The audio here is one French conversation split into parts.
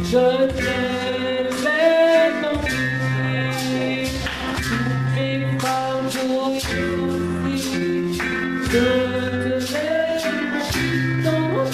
Je t'aimais danser, toutes mes fardeaux aussi. Je t'aimais dans mon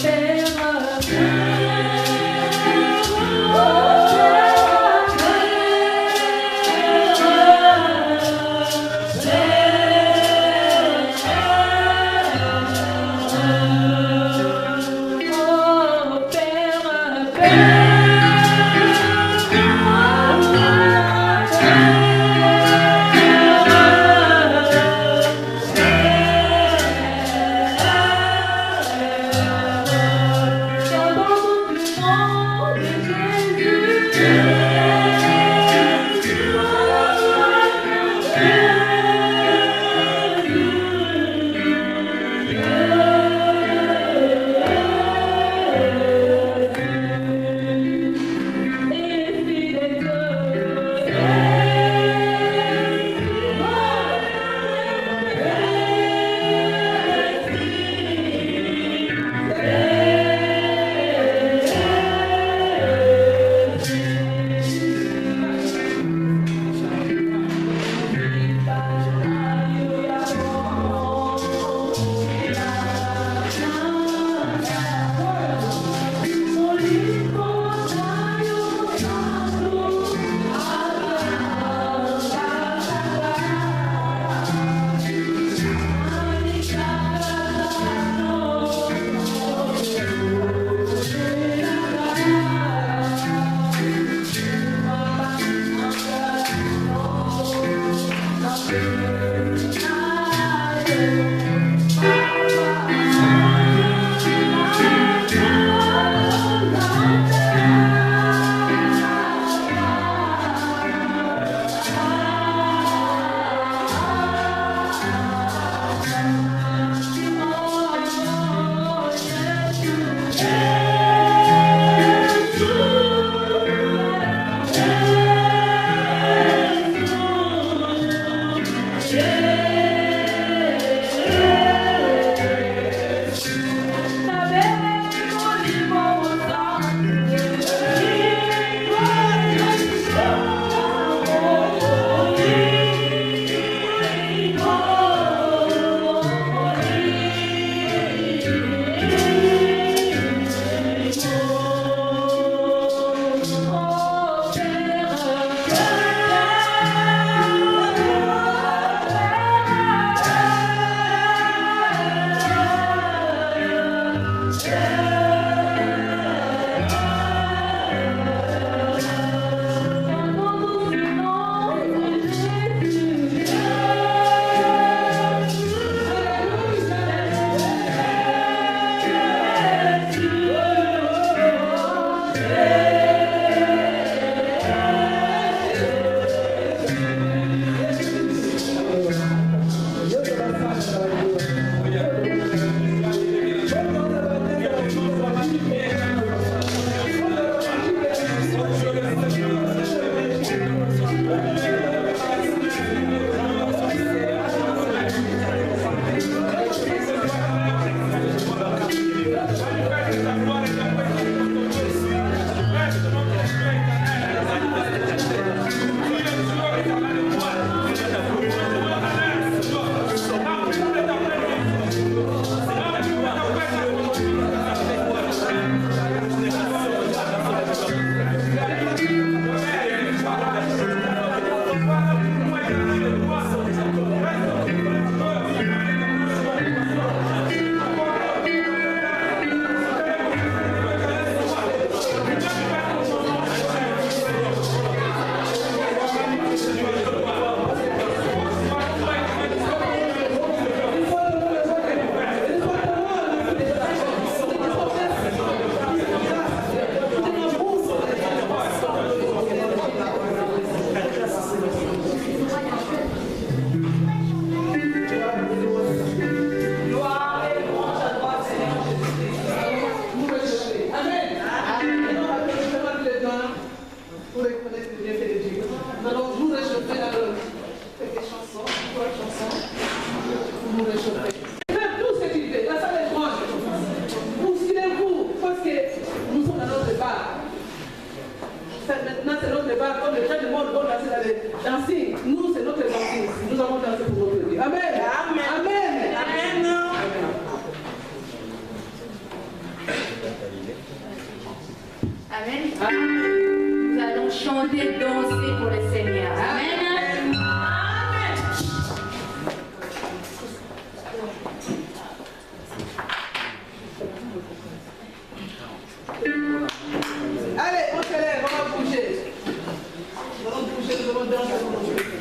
allez danser. Nous, c'est notre danse. Nous avons dansé pour votre Dieu. Amen. Amen. Amen. Amen. Amen. Amen. Nous allons chanter, danser pour le Seigneur. Amen. Amen. Allez, on se lève, on va bouger. Nous allons bouger, nous allons danser pour notre Dieu.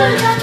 Thank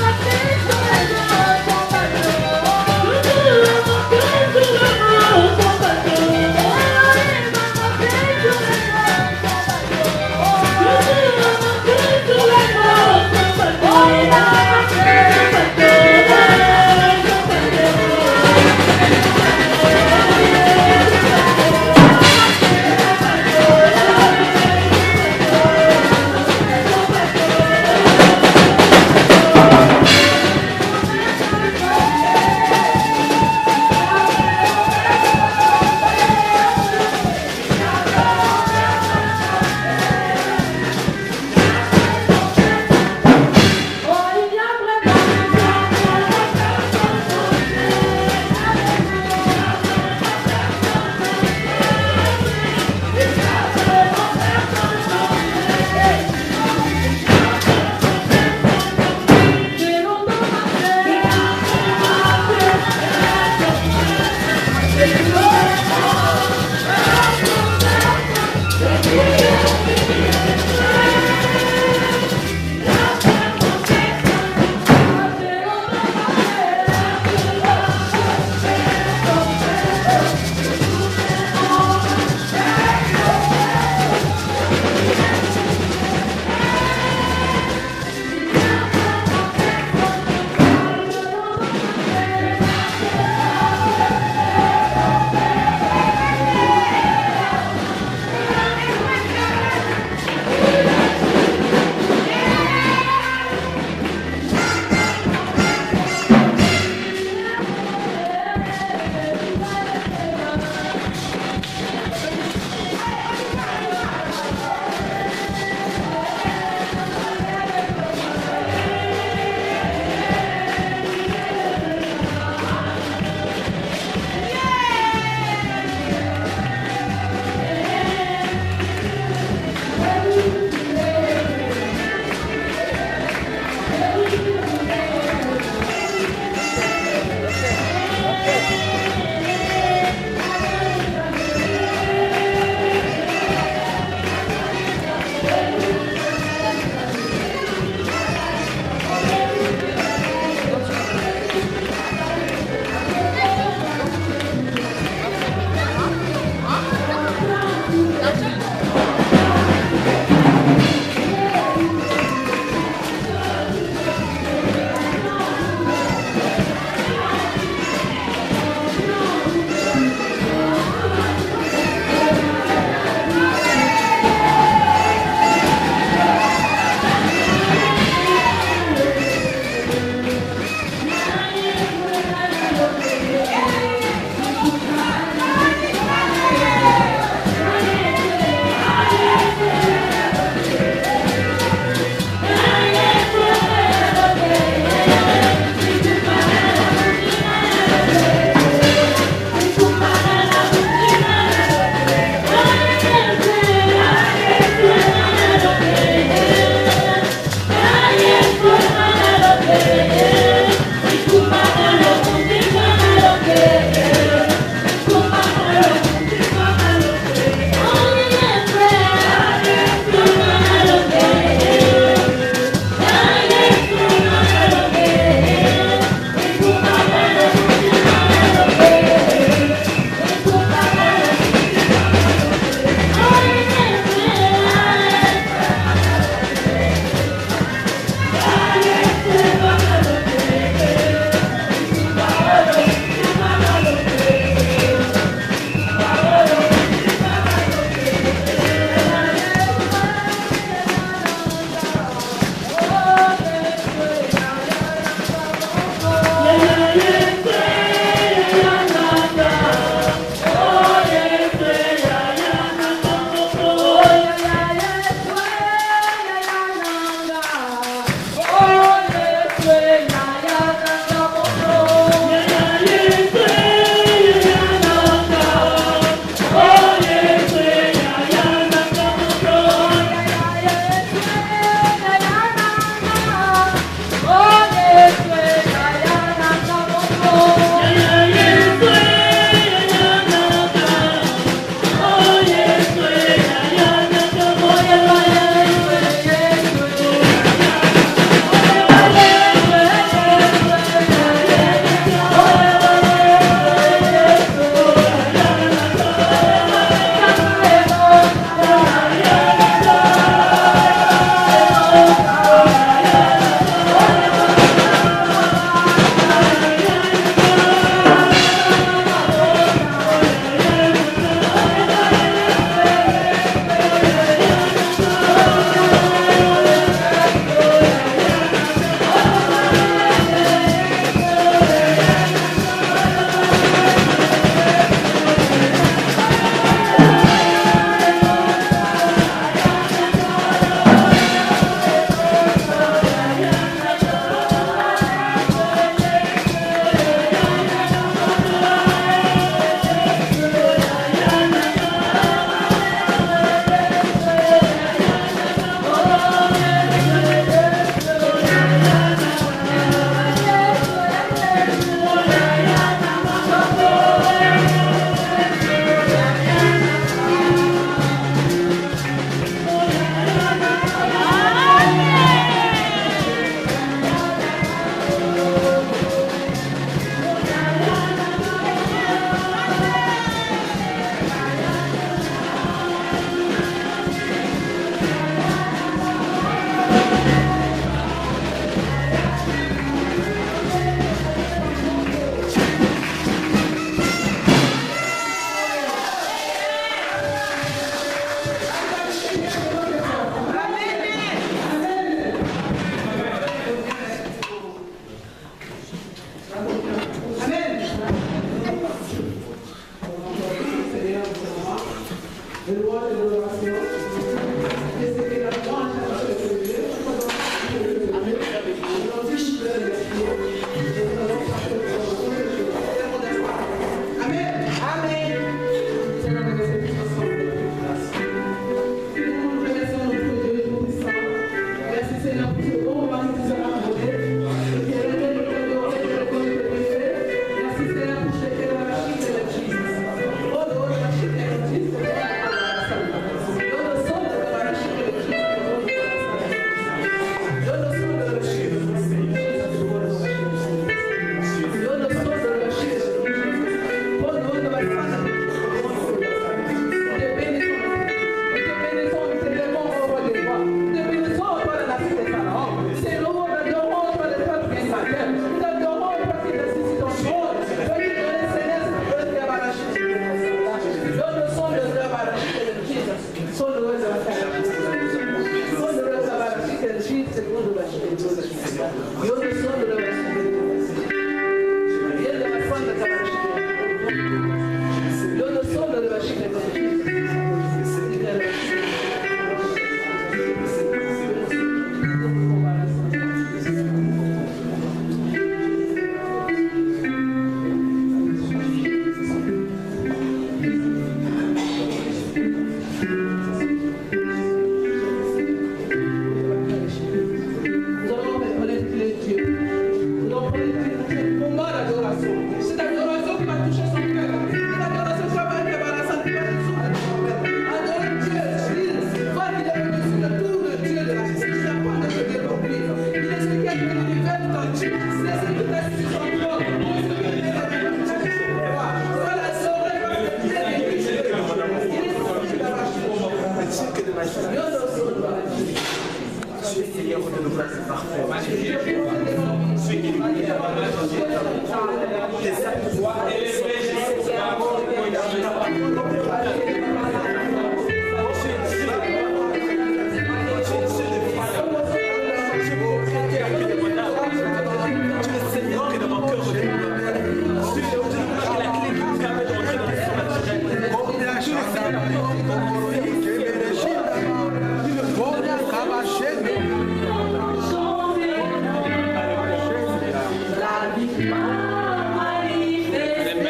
Amen.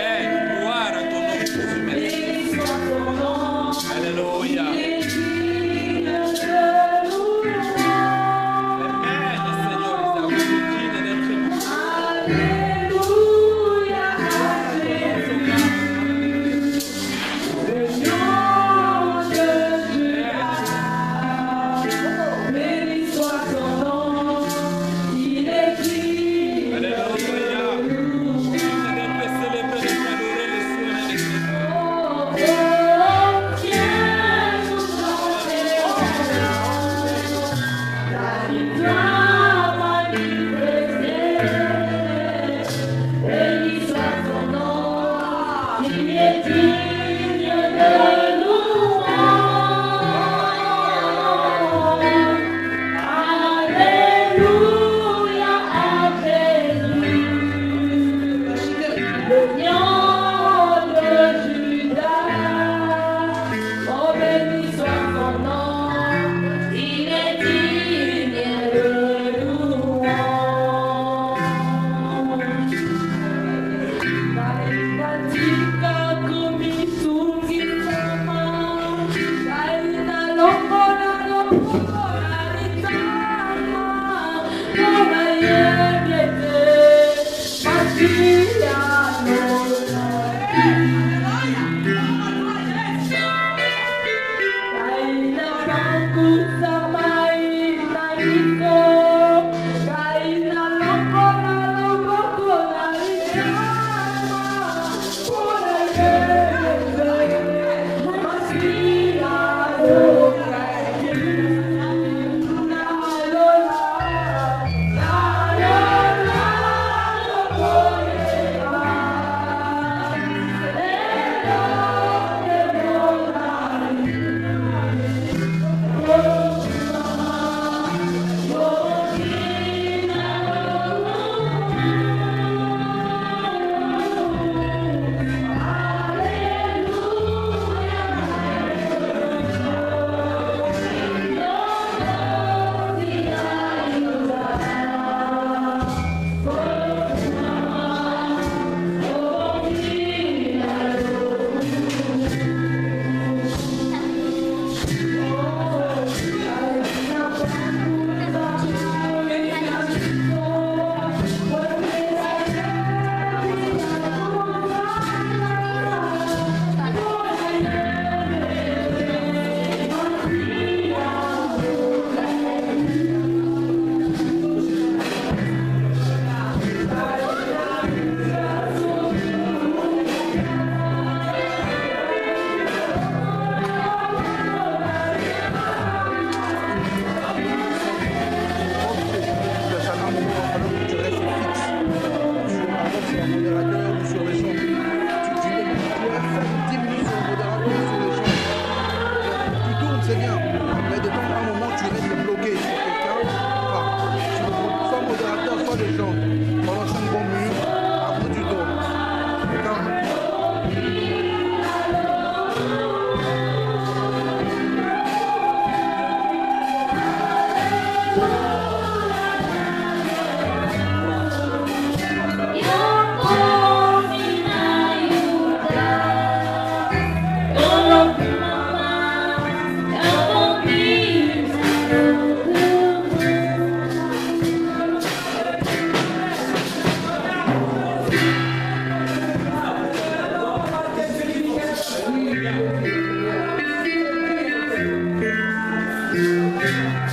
Thank you.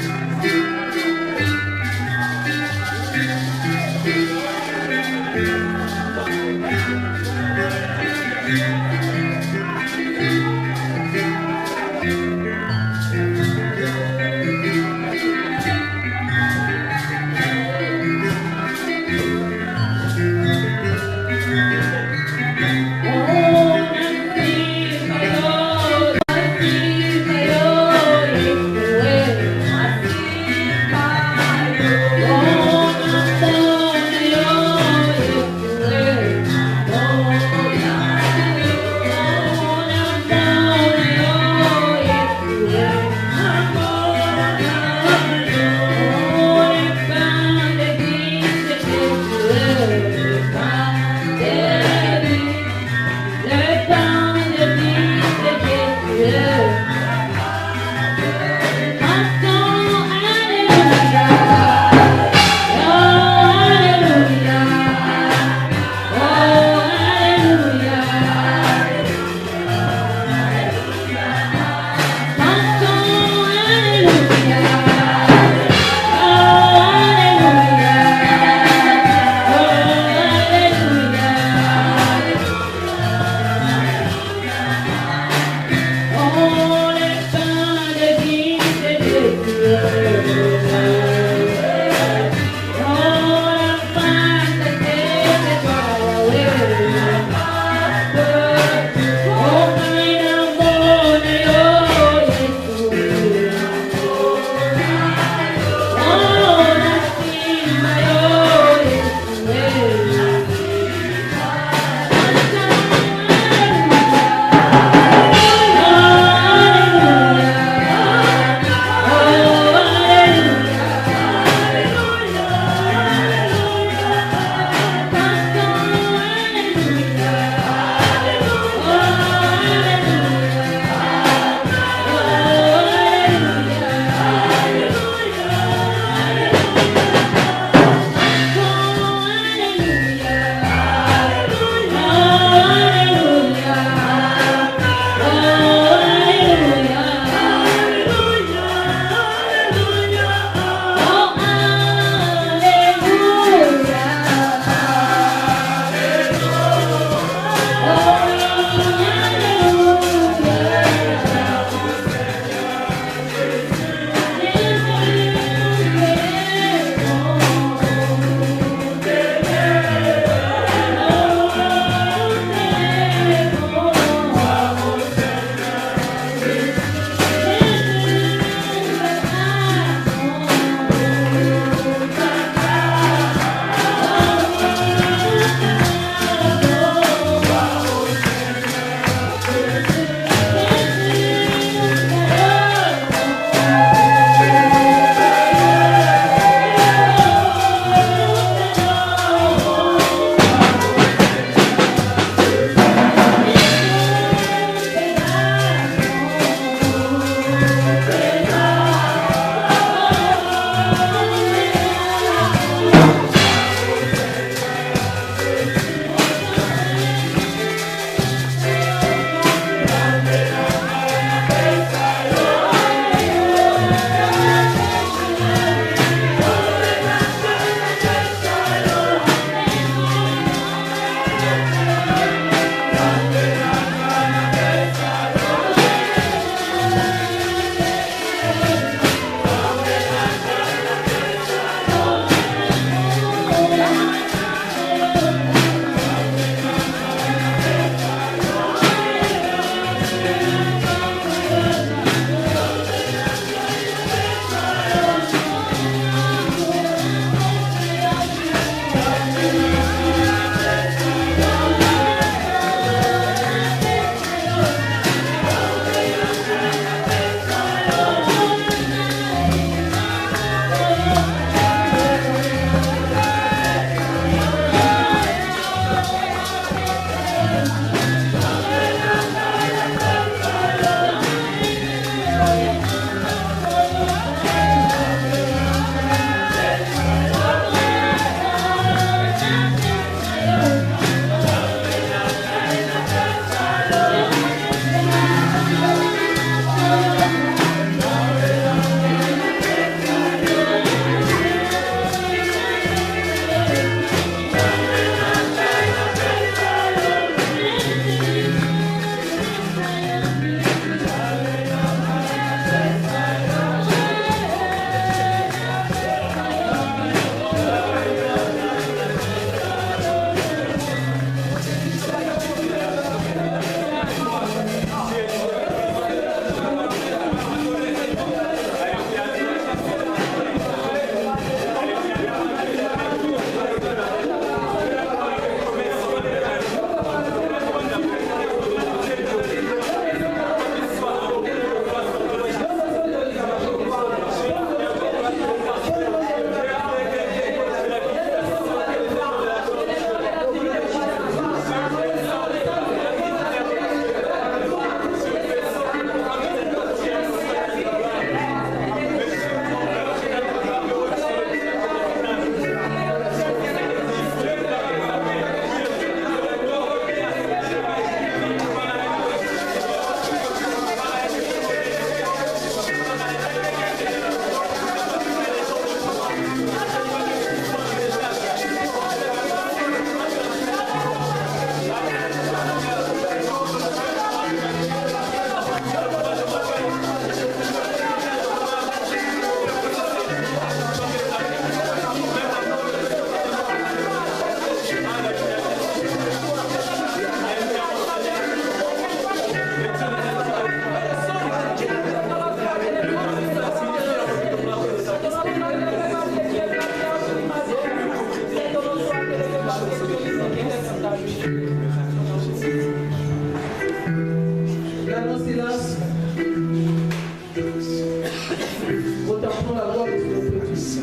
cherchons la gloire de notre Dieu.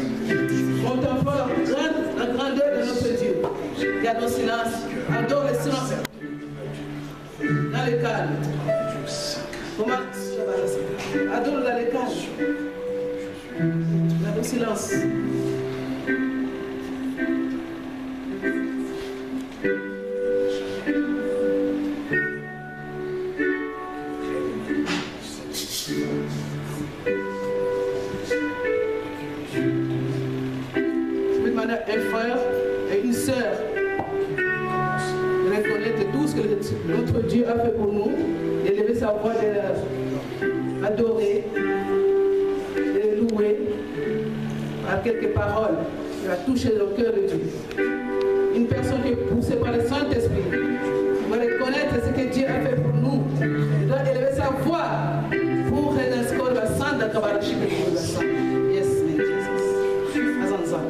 Contemplons la grandeur de notre Dieu. Garde le silence. Adore le silence. Dans le calme. Comment? Adore dans le calme. Garde le silence. Un frère et une sœur reconnaître tout ce que notre Dieu a fait pour nous, d'élever sa voix, de l'adorer, de le louer par quelques paroles qui va toucher le cœur de Dieu. Une personne qui est poussée par le Saint-Esprit va reconnaître ce que Dieu a fait pour nous. Il doit élever sa voix pour renaître la Sainte de Kabarashi. Yes, Jesus. Azanza.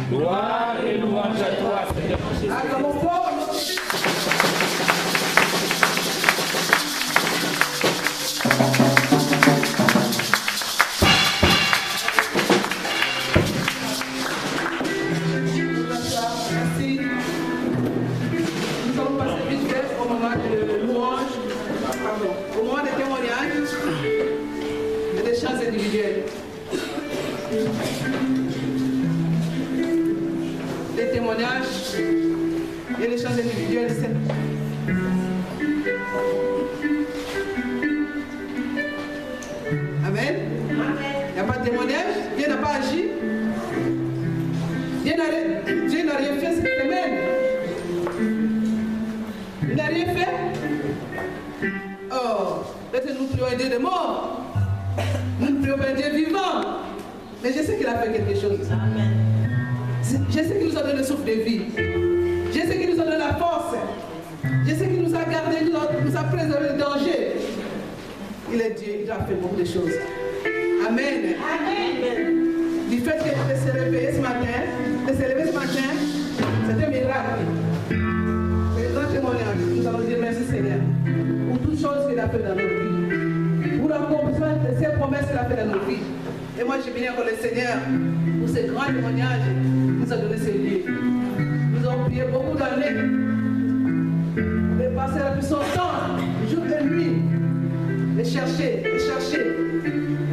Gloire et louange à toi, Seigneur Jésus. Au moment des témoignages et des chants individuels. Les témoignages et les chants individuels. Amen. Il n'y a pas de témoignage. Dieu n'a pas agi. Dieu n'a rien fait cette semaine. Il n'a rien fait. Oh, peut-être nous prions un Dieu de mort. Nous ne prions pas un Dieu vivant. Mais je sais qu'il a fait quelque chose. Amen. Je sais qu'il nous a donné le souffle de vie. Je sais qu'il nous a donné la force. Je sais qu'il nous a gardé, nous a préservé le danger. Il est Dieu, il a fait beaucoup de choses. Amen. Amen. Du fait qu'il s'est réveillé ce matin, c'est un miracle. C'est un grand témoignage. Nous allons dire merci Seigneur pour toutes choses qu'il a fait dans nos vies. Pour l'accomplissement de ses promesses qu'il a fait dans nos vies. Et moi, je bénis encore le Seigneur pour ces grands témoignages qu'il nous a donné ces lieux. Nous avons prié beaucoup d'années. On est passé la plus son temps, jour et nuit, de chercher.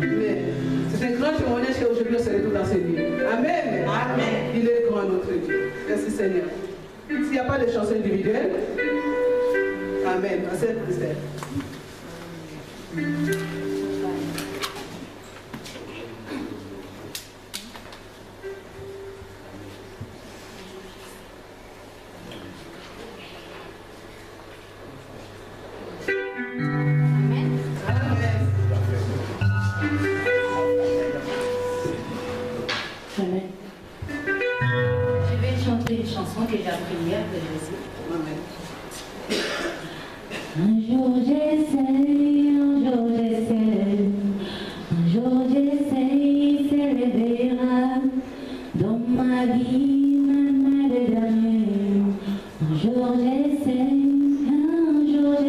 Mais c'est un grand témoignage qu'aujourd'hui on se retrouve dans ces lieux. Amen. Amen. Il est grand notre Dieu. Merci Seigneur. S'il n'y a pas de chansons individuelles, Amen. Merci Christelle. Que j'ai appris hier que je sais. Un jour j'essaie, c'est le verra dans ma vie, même le dernier. Un jour j'essaie, c'est le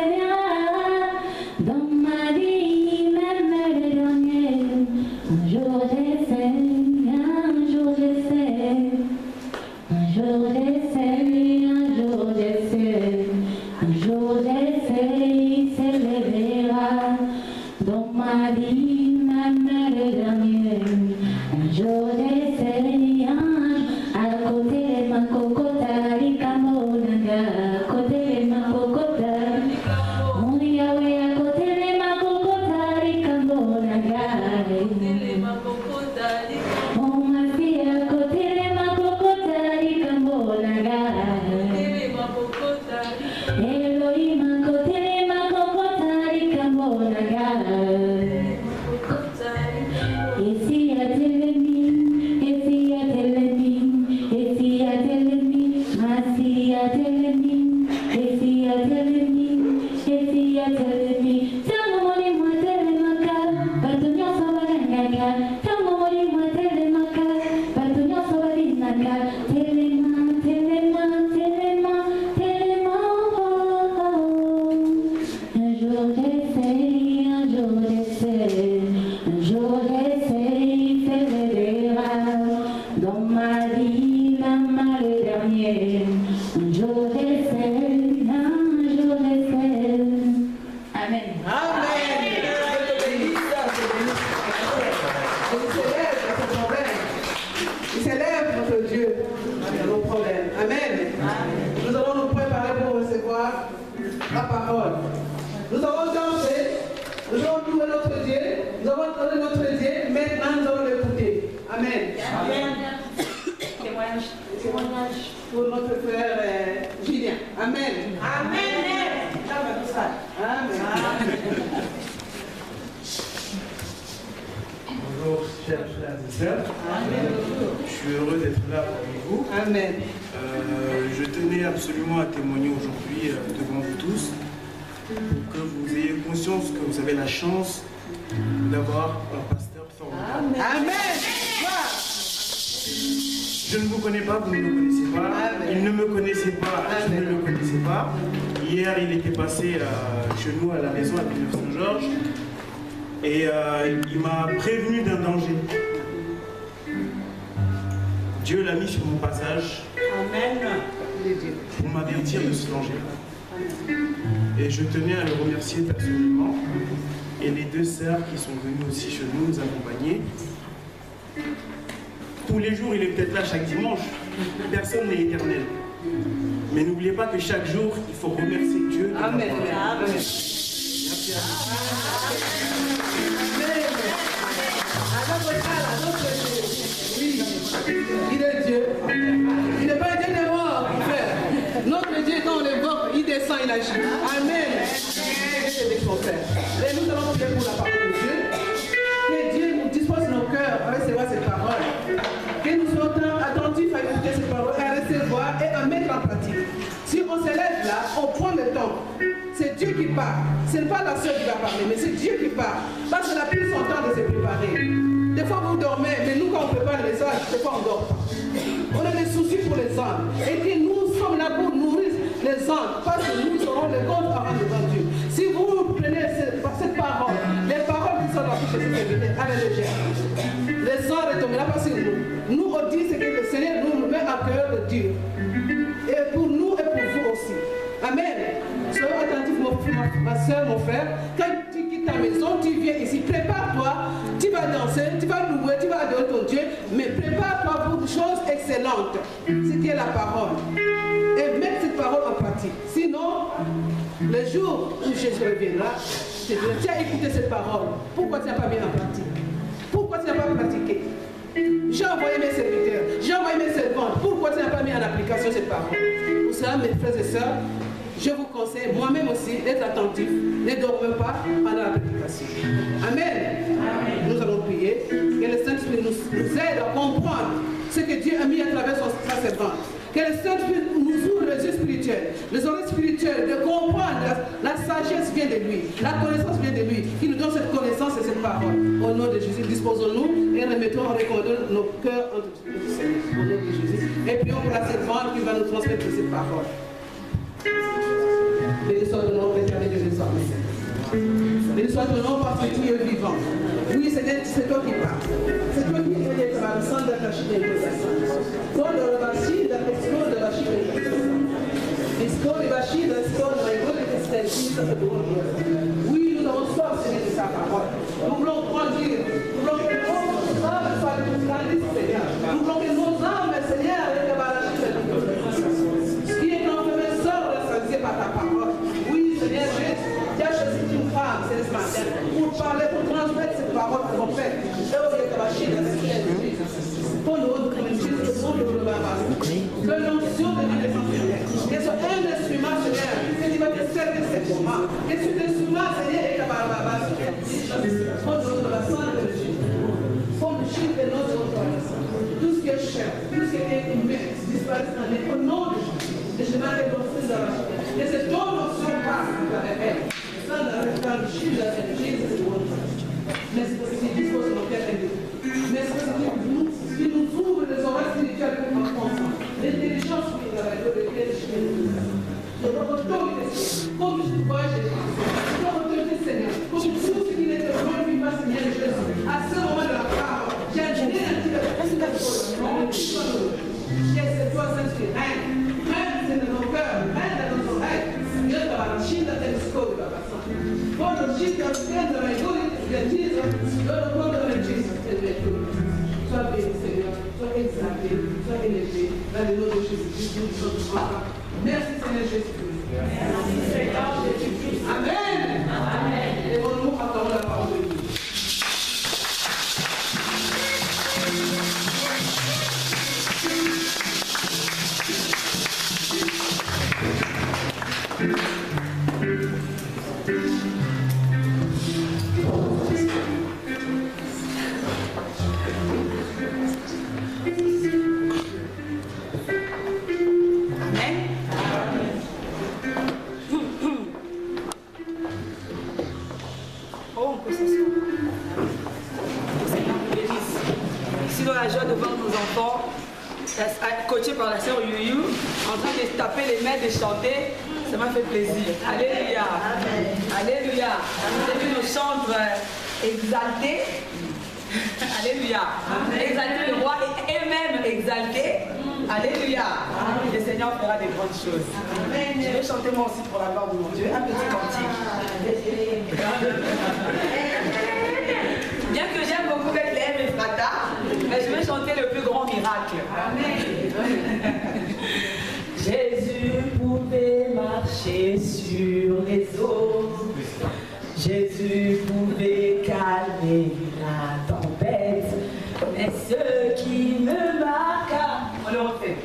verra j'essaye, un jour j'essaye, faire des erreurs dans ma vie, même le dernier. Un jour j'essaye, un jour j'essaye. Amen. Amen. Il s'élève notre Dieu dans nos problèmes. Amen. Nous allons nous préparer pour recevoir la parole. Nous avons dansé, nous avons loué notre Dieu, nous avons donné notre Dieu, maintenant nous allons l'écouter. Amen. Amen. Témoignage. Pour notre frère Julien. Amen. Amen. Amen. Bonjour chers frères et sœurs. Je suis heureux d'être là parmi vous. Amen. Je tenais absolument à témoigner aujourd'hui devant vous tous pour que vous ayez conscience que vous avez la chance d'avoir un pasteur formidable. Amen. Je ne vous connais pas, vous ne me connaissez pas. Amen. Il ne me connaissait pas, je ne le connaissais pas. Hier, il était passé chez nous à la maison à Villeneuve-Saint-Georges et il m'a prévenu d'un danger. Dieu l'a mis sur mon passage pour m'avertir de ce danger. Et je tenais à le remercier personnellement et les deux sœurs qui sont venues aussi chez nous nous accompagner. Tous les jours, il est peut-être là chaque dimanche. Personne n'est éternel. Mais n'oubliez pas que chaque jour, il faut remercier Dieu. Amen. Amen. Merci à Il est Dieu. Il n'est pas un Dieu de mort, frère. Notre Dieu, quand on l'évoque, il descend, il agit. Amen. Et nous allons prier pour la parole de Dieu. Que Dieu nous dispose nos cœurs à recevoir cette parole. Que nous soyons attentifs à écouter cette parole, à recevoir et à mettre en pratique. Si on se lève là, on prend le temps. C'est Dieu qui parle. Ce n'est pas la sœur qui va parler, mais c'est Dieu qui parle. Parce qu'elle a pris son temps de se préparer. Des fois vous dormez, mais nous quand on prépare le message, des fois on dort pas. On a des soucis pour les âmes. Et que nous sommes là pour nourrir les âmes. Parce que nous serons les comptes avant devant Dieu. Si vous prenez cette parole, les paroles qui sont dans toutes ces serviteurs, à la légère. Les âmes retombent pas sur nous. Nous on dit ce que le Seigneur nous met à cœur de Dieu. Et pour nous et pour vous aussi. Amen. Soyez attentifs, ma soeur, mon frère. Quand tu quittes ta maison, tu viens ici, prépare-toi. Tu vas danser, tu vas louer, tu vas adorer ton Dieu. Mais prépare-toi pour des choses excellentes. Ce qui est la parole. Et mets cette parole en pratique. Sinon, le jour où Jésus reviendra, tu as écouté cette parole. Pourquoi tu n'as pas mis en pratique? Pourquoi tu n'as pas pratiqué? J'ai envoyé mes serviteurs, j'ai envoyé mes servantes. Pourquoi tu n'as pas mis en application cette parole? Pour ça, mes frères et sœurs, je vous conseille, moi-même aussi, d'être attentif. Ne dormez pas pendant la prédication. Amen. Amen. Nous allons prier. Que le Saint-Esprit nous aide à comprendre ce que Dieu a mis à travers sa servante. Que le Saint-Esprit nous ouvre les yeux spirituels, les oreilles spirituelles, de comprendre la sagesse vient de lui, la connaissance vient de lui, qui nous donne cette connaissance et cette parole. Au nom de Jésus, disposons-nous et remettons, recommandons nos cœurs entre le Seigneur. Au nom de Jésus. Et prions pour la servante qui va nous transmettre cette parole. Béni soit le nom de l'Éternel de Jésus. Béni soit ton nom parce que tu es vivant. Oui, Seigneur, c'est toi qui parles. C'est toi qui es le sang de la chute de la Quand le bâchi, la question de la chute de la oui, nous avons soif, Seigneur, de sa parole. Nous voulons grandir. Nous voulons que nos âmes soient grandisses, Seigneur. Nous voulons que nos âmes, Seigneur, ce qui est enfermé sort de la par ta parole. Oui, Seigneur, tu as choisi une femme, c'est ce matin, pour parler, pour transmettre cette parole à ton Père. Que l'onction de la défense, que ce soit un instrument, Seigneur, que tu vas te servir cet moment. Que cet instrument, Seigneur, est capable de de la sainte de Jésus. Comme le chiffre de notre organisation. Tout ce qui est cher, tout ce qui est humain, disparaît au nom de Jésus. Et je m'arrête dans ce dans et c'est ton onction passe à la paix. Sans dans le chiffre de la Jésus, c'est bon. Mais c'est parce qu'il dispose de nos cœurs et de nous. Mais c'est parce qu'il nous ouvre les oreilles spirituelles pour comprendre. L'intelligence spirituelle de laquelle je suis. Je dois autorité. Comme je vois Jésus. Je dois autorité Jesus, stand on my good, Jesus, Lord of God, on Jesus, and let you. Sois béni, Seigneur, sois exalté, sois élevé, dans le nom de Jésus-Christ, nous sommes contents. Merci, Seigneur Jésus-Christ. Merci, Seigneur Jésus-Christ. Amen. Amen. Et nous acclamons la parole de Dieu. Coaché par la sœur Youyou, en train de taper les mains, de chanter, ça m'a fait plaisir. Alléluia. Alléluia. J'ai vu nos chants exaltés. Alléluia. Exalter le roi et même exalter. Alléluia. Le Seigneur fera des grandes choses. Je vais chanter moi aussi pour la gloire de mon Dieu. Un petit cantique. Bien que j'aime beaucoup Bethléem et Ephrata, mais je vais chanter le plus grand miracle. Amen. Jésus pouvait marcher sur les eaux. Jésus pouvait calmer la tempête. Mais ce qui me marqua... On le refait.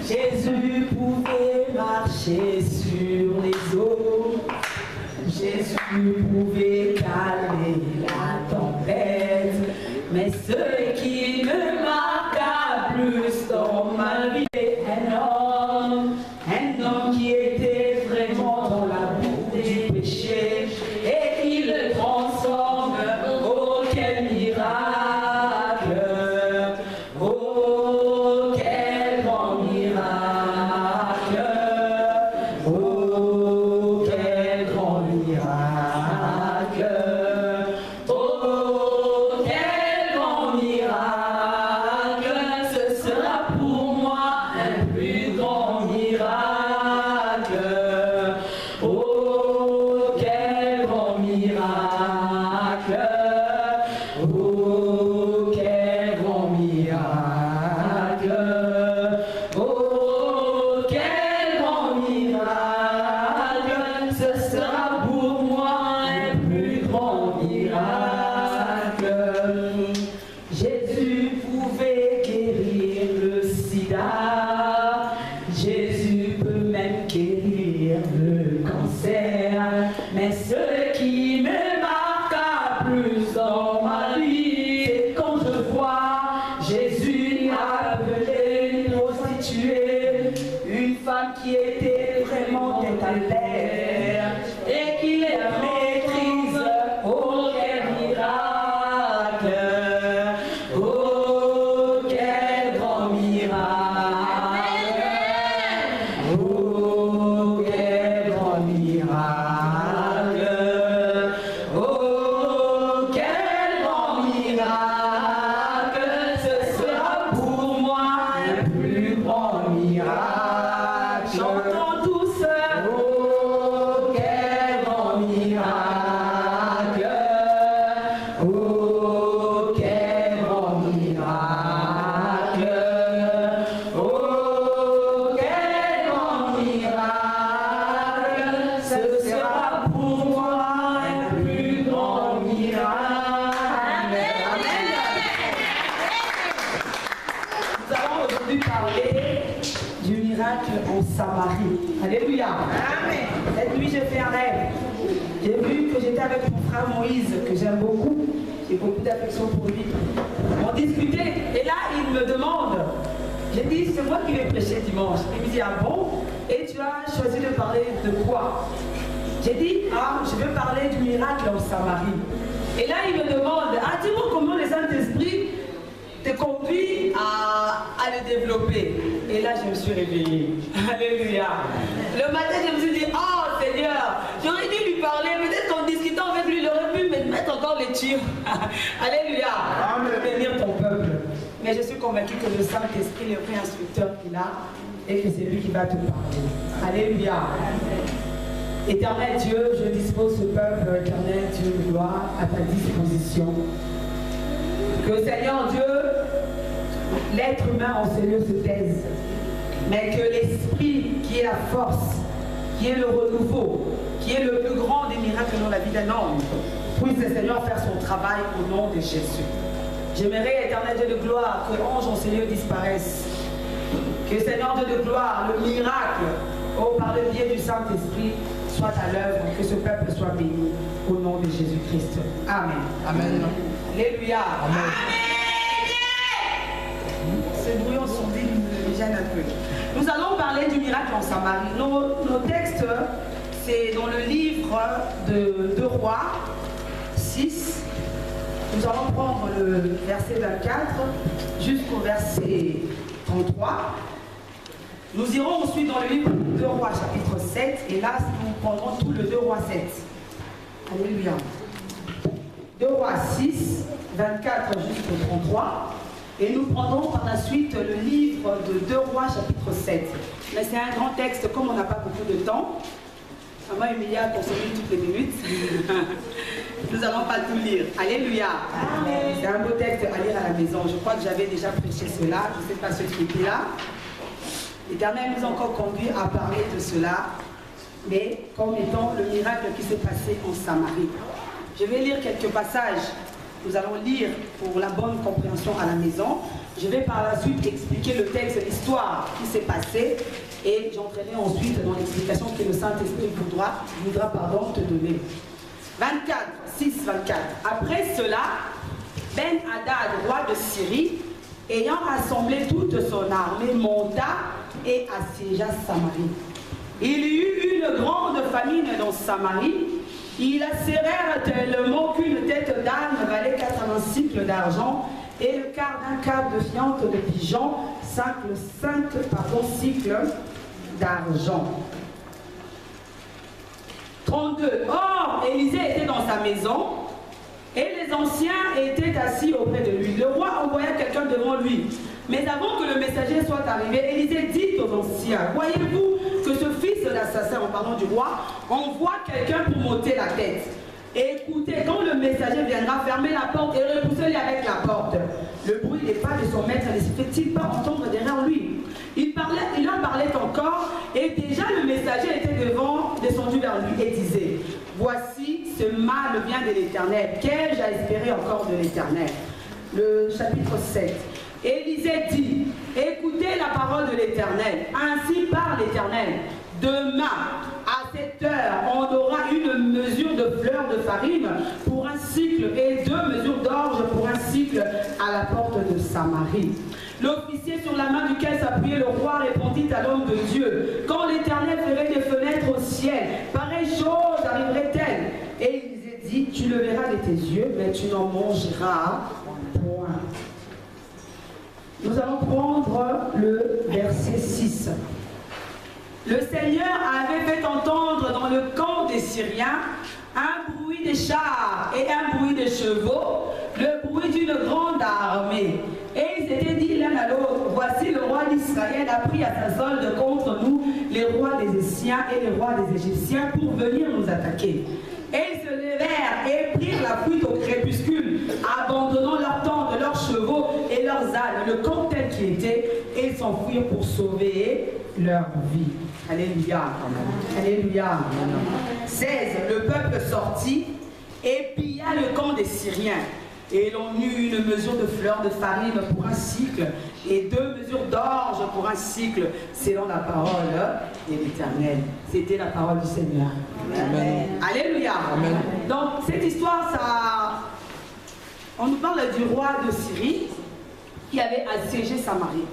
Jésus pouvait marcher sur les eaux. Jésus pouvait calmer la tempête. Mais ce qui me marqua plus dans ma vie, un homme qui était vraiment dans la boue du péché et qui le transforme. Oh, quel miracle! Oh, quel grand miracle! Oh, quel grand miracle! Oh, quel grand miracle! Ce sera pour moi un plus grand miracle. Oh, quel grand miracle! Oh, quel grand miracle! Oh, quel grand miracle! Ce sera pour moi un plus grand miracle. Jésus pouvait guérir le sida. Jésus peut même guérir le cancer. Mais ce qui me marqua plus dans ma vie, c'est quand je vois Jésus appeler une prostituée, une femme qui était vraiment tête à l'air et qui la maîtrise. Oh, quel miracle! Oh, quel grand miracle! Oh, quel grand miracle! Oh, quel grand miracle! Ce sera pour moi un plus grand miracle. Chantons tous. Oh, quel grand miracle! Oh, quel grand miracle! Oh, quel grand miracle! Ce sera pour moi un plus grand miracle. Amen. Nous allons aujourd'hui parler du miracle en Samarie. Alléluia. Amen. Cette nuit, j'ai fait un rêve. J'ai vu que j'étais avec mon frère Moïse, que j'aime beaucoup. J'ai beaucoup d'affection pour lui. On discutait et là, il me demande, j'ai dit, c'est moi qui vais prêcher dimanche. Il me dit, ah bon? Et tu as choisi de parler de quoi? J'ai dit, ah, je veux parler du miracle en Samarie. Et là, il me demande, ah, dis-moi comment le Saint-Esprit te conduit à le développer. Et là, je me suis réveillée. Alléluia. Le matin, je me suis dit, oh Seigneur, j'aurais dû lui parler. Peut-être qu'en discutant avec lui, il aurait pu me mettre encore les tirs. Alléluia. Bénir ton peuple. Mais je suis convaincue que le Saint-Esprit, le vrai instructeur qu'il a, et que c'est lui qui va te parler. Alléluia. Éternel Dieu, je dispose ce peuple, éternel Dieu de gloire, à ta disposition. Que Seigneur Dieu, l'être humain en ce lieu se taise, mais que l'esprit qui est la force, qui est le renouveau, qui est le plus grand des miracles dans la vie d'un homme, puisse le Seigneur faire son travail au nom de Jésus. J'aimerais, éternel Dieu de gloire, que l'ange en ce lieu disparaisse. Que Seigneur Dieu de gloire, le miracle, par le biais du Saint-Esprit, soit à l'œuvre, que ce peuple soit béni au nom de Jésus-Christ. Amen. Amen. Alléluia. Amen. Ces bruits ont sondé me gêne un peu. Nous allons parler du miracle en Samarie. Nos textes, c'est dans le livre de 2 Rois 6. Nous allons prendre le verset 24 jusqu'au verset 33. Nous irons ensuite dans le livre de 2 Rois chapitre 7 et là nous prendrons tout le 2 Rois 7. Alléluia. 2 Rois 6, 24 jusqu'au 33. Et nous prendrons par la suite le livre de 2 Rois chapitre 7. Mais c'est un grand texte, comme on n'a pas beaucoup de temps. Maman Emilia consomme toutes les minutes. Nous n'allons pas tout lire. Alléluia. C'est un beau texte à lire à la maison. Je crois que j'avais déjà prêché cela. Je ne sais pas ceux qui étaient là. L'Éternel nous a encore conduit à parler de cela, mais comme étant le miracle qui s'est passé en Samarie. Je vais lire quelques passages. Nous allons lire pour la bonne compréhension à la maison. Je vais par la suite expliquer le texte, l'histoire qui s'est passée, et j'entrerai ensuite dans l'explication que le Saint-Esprit voudra te donner. 24, 6, 24. Après cela, Ben-Hadad, roi de Syrie, ayant rassemblé toute son armée, monta et assiégea Samarie. Il y eut une grande famine dans Samarie. Ils acérèrent tellement qu'une tête d'âne valait 80 cycles d'argent et le quart d'un quart de fiente de pigeon, 5 cycles d'argent. 32. Or, Élisée était dans sa maison et les anciens étaient assis auprès de lui. Le roi envoya quelqu'un devant lui. Mais avant que le messager soit arrivé, Élisée dit aux anciens, voyez-vous que ce fils d'assassin, en parlant du roi, envoie quelqu'un pour m'ôter la tête. Et écoutez, quand le messager viendra, fermer la porte et repoussez-le avec la porte. Le bruit des pas de son maître ne se fait-il pas entendre derrière lui? Il en parlait encore, et déjà le messager était descendu vers lui et disait, voici, ce mal vient de l'Éternel. Qu'ai-je à espérer encore de l'Éternel? Le chapitre 7. Élisée dit, écoutez la parole de l'Éternel, ainsi parle l'Éternel. Demain, à cette heure, on aura une mesure de fleurs de farine pour un cycle et 2 mesures d'orge pour un cycle à la porte de Samarie. L'officier sur la main duquel s'appuyait le roi répondit à l'homme de Dieu, quand l'Éternel ferait des fenêtres au ciel, pareille chose arriverait-elle? Et il dit, tu le verras de tes yeux, mais tu n'en mangeras point. Nous allons prendre le verset 6. Le Seigneur avait fait entendre dans le camp des Syriens un bruit de chars et un bruit de chevaux, le bruit d'une grande armée. Et ils s'étaient dit l'un à l'autre, voici le roi d'Israël a pris à sa solde contre nous les rois des Essiens et les rois des Égyptiens pour venir nous attaquer. Et ils se levèrent et prirent la fuite au crépuscule, abandonnant leurs tentes, leurs chevaux et leurs ânes, le camp tel qu'il était, et ils s'enfuirent pour sauver leur vie. Alléluia. Amen. Alléluia. Amen. 16. Le peuple sortit et pilla le camp des Syriens. Et l'on eut une mesure de fleurs de farine pour un cycle et 2 mesures d'orge pour un cycle, selon la parole de l'Éternel. C'était la parole du Seigneur. Amen. Alléluia. Amen. Donc cette histoire, on nous parle du roi de Syrie qui avait assiégé Samarie.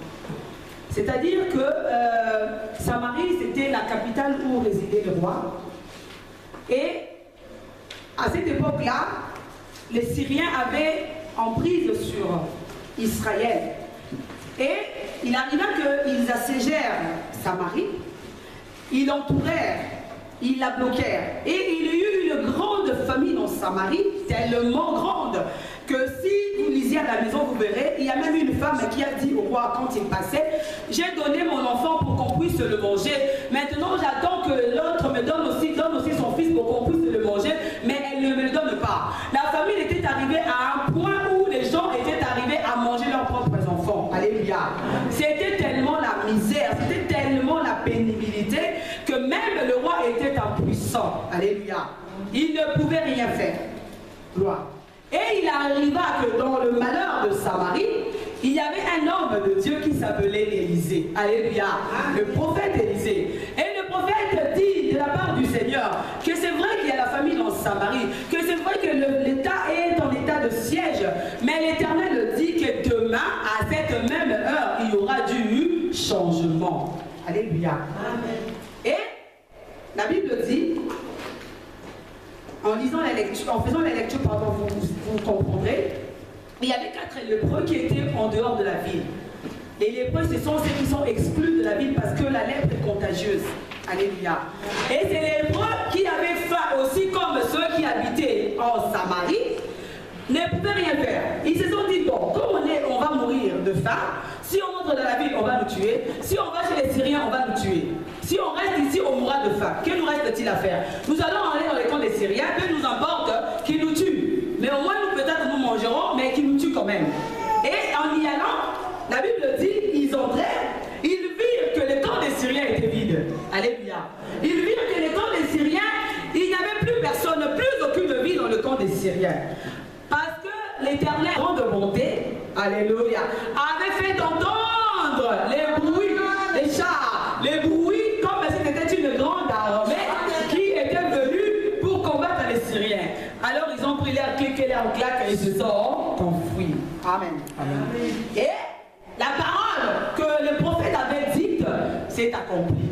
C'est-à-dire que Samarie, c'était la capitale où résidait le roi. Et à cette époque-là, les Syriens avaient emprise sur Israël. Et il arriva qu'ils assiégèrent Samarie, ils l'entourèrent, ils la bloquèrent. Et il y eut une grande famine en Samarie, tellement grande que si vous lisez ici à la maison, vous verrez, il y a même une femme qui a dit au roi quand il passait, j'ai donné mon enfant pour qu'on puisse le manger. Maintenant, j'attends que l'autre me donne aussi son fils pour qu'on puisse le manger, mais elle ne me le donne pas. La famille était arrivée à un point où les gens étaient arrivés à manger leurs propres enfants. Alléluia. C'était tellement la misère, c'était tellement la pénibilité que même le roi était impuissant. Alléluia. Il ne pouvait rien faire. Gloire. Et il arriva que dans le malheur de Samarie, il y avait un homme de Dieu qui s'appelait Élisée. Alléluia. Le prophète Élisée. Et le prophète dit de la part du Seigneur que c'est vrai qu'il y a la famine en Samarie, que c'est vrai que l'État est en état de siège, mais l'Éternel dit que demain, à cette même heure, il y aura du changement. Alléluia. Amen. Et la Bible dit, en lisant la lecture, en faisant la lecture, pardon, vous comprendrez, il y avait 4 lépreux qui étaient en dehors de la ville. Les lépreux, ce sont ceux qui sont exclus de la ville parce que la lèpre est contagieuse. Alléluia. Et ces lépreux qui avaient faim aussi comme ceux qui habitaient en Samarie, ne pouvaient rien faire. Ils se sont dit, bon, comme on va mourir de faim, si on entre dans la ville, on va nous tuer. Si on va chez les Syriens, on va nous tuer. Si on reste ici, on mourra de faim. Que nous reste-t-il à faire? Nous allons aller dans les camps des Syriens, peu nous importe qu'ils nous tuent. Mais au moins, nous peut-être nous mangerons, mais qu'ils nous tuent quand même. Et en y allant, la Bible dit, ils entrèrent, ils virent que les camps des Syriens étaient vides. Alléluia. Ils virent que les camps des Syriens, il n'y avait plus personne, plus aucune vie dans le camp des Syriens. Parce que l'Éternel, grande bonté, alléluia, avait fait entendre les bruits, les chars, les bruits, comme si c'était une grande armée qui était venue pour combattre les Syriens. Alors ils ont pris l'air clic et l'air claque et ils se sont enfuis. Amen. Amen. Et la parole que le prophète avait dite s'est accomplie.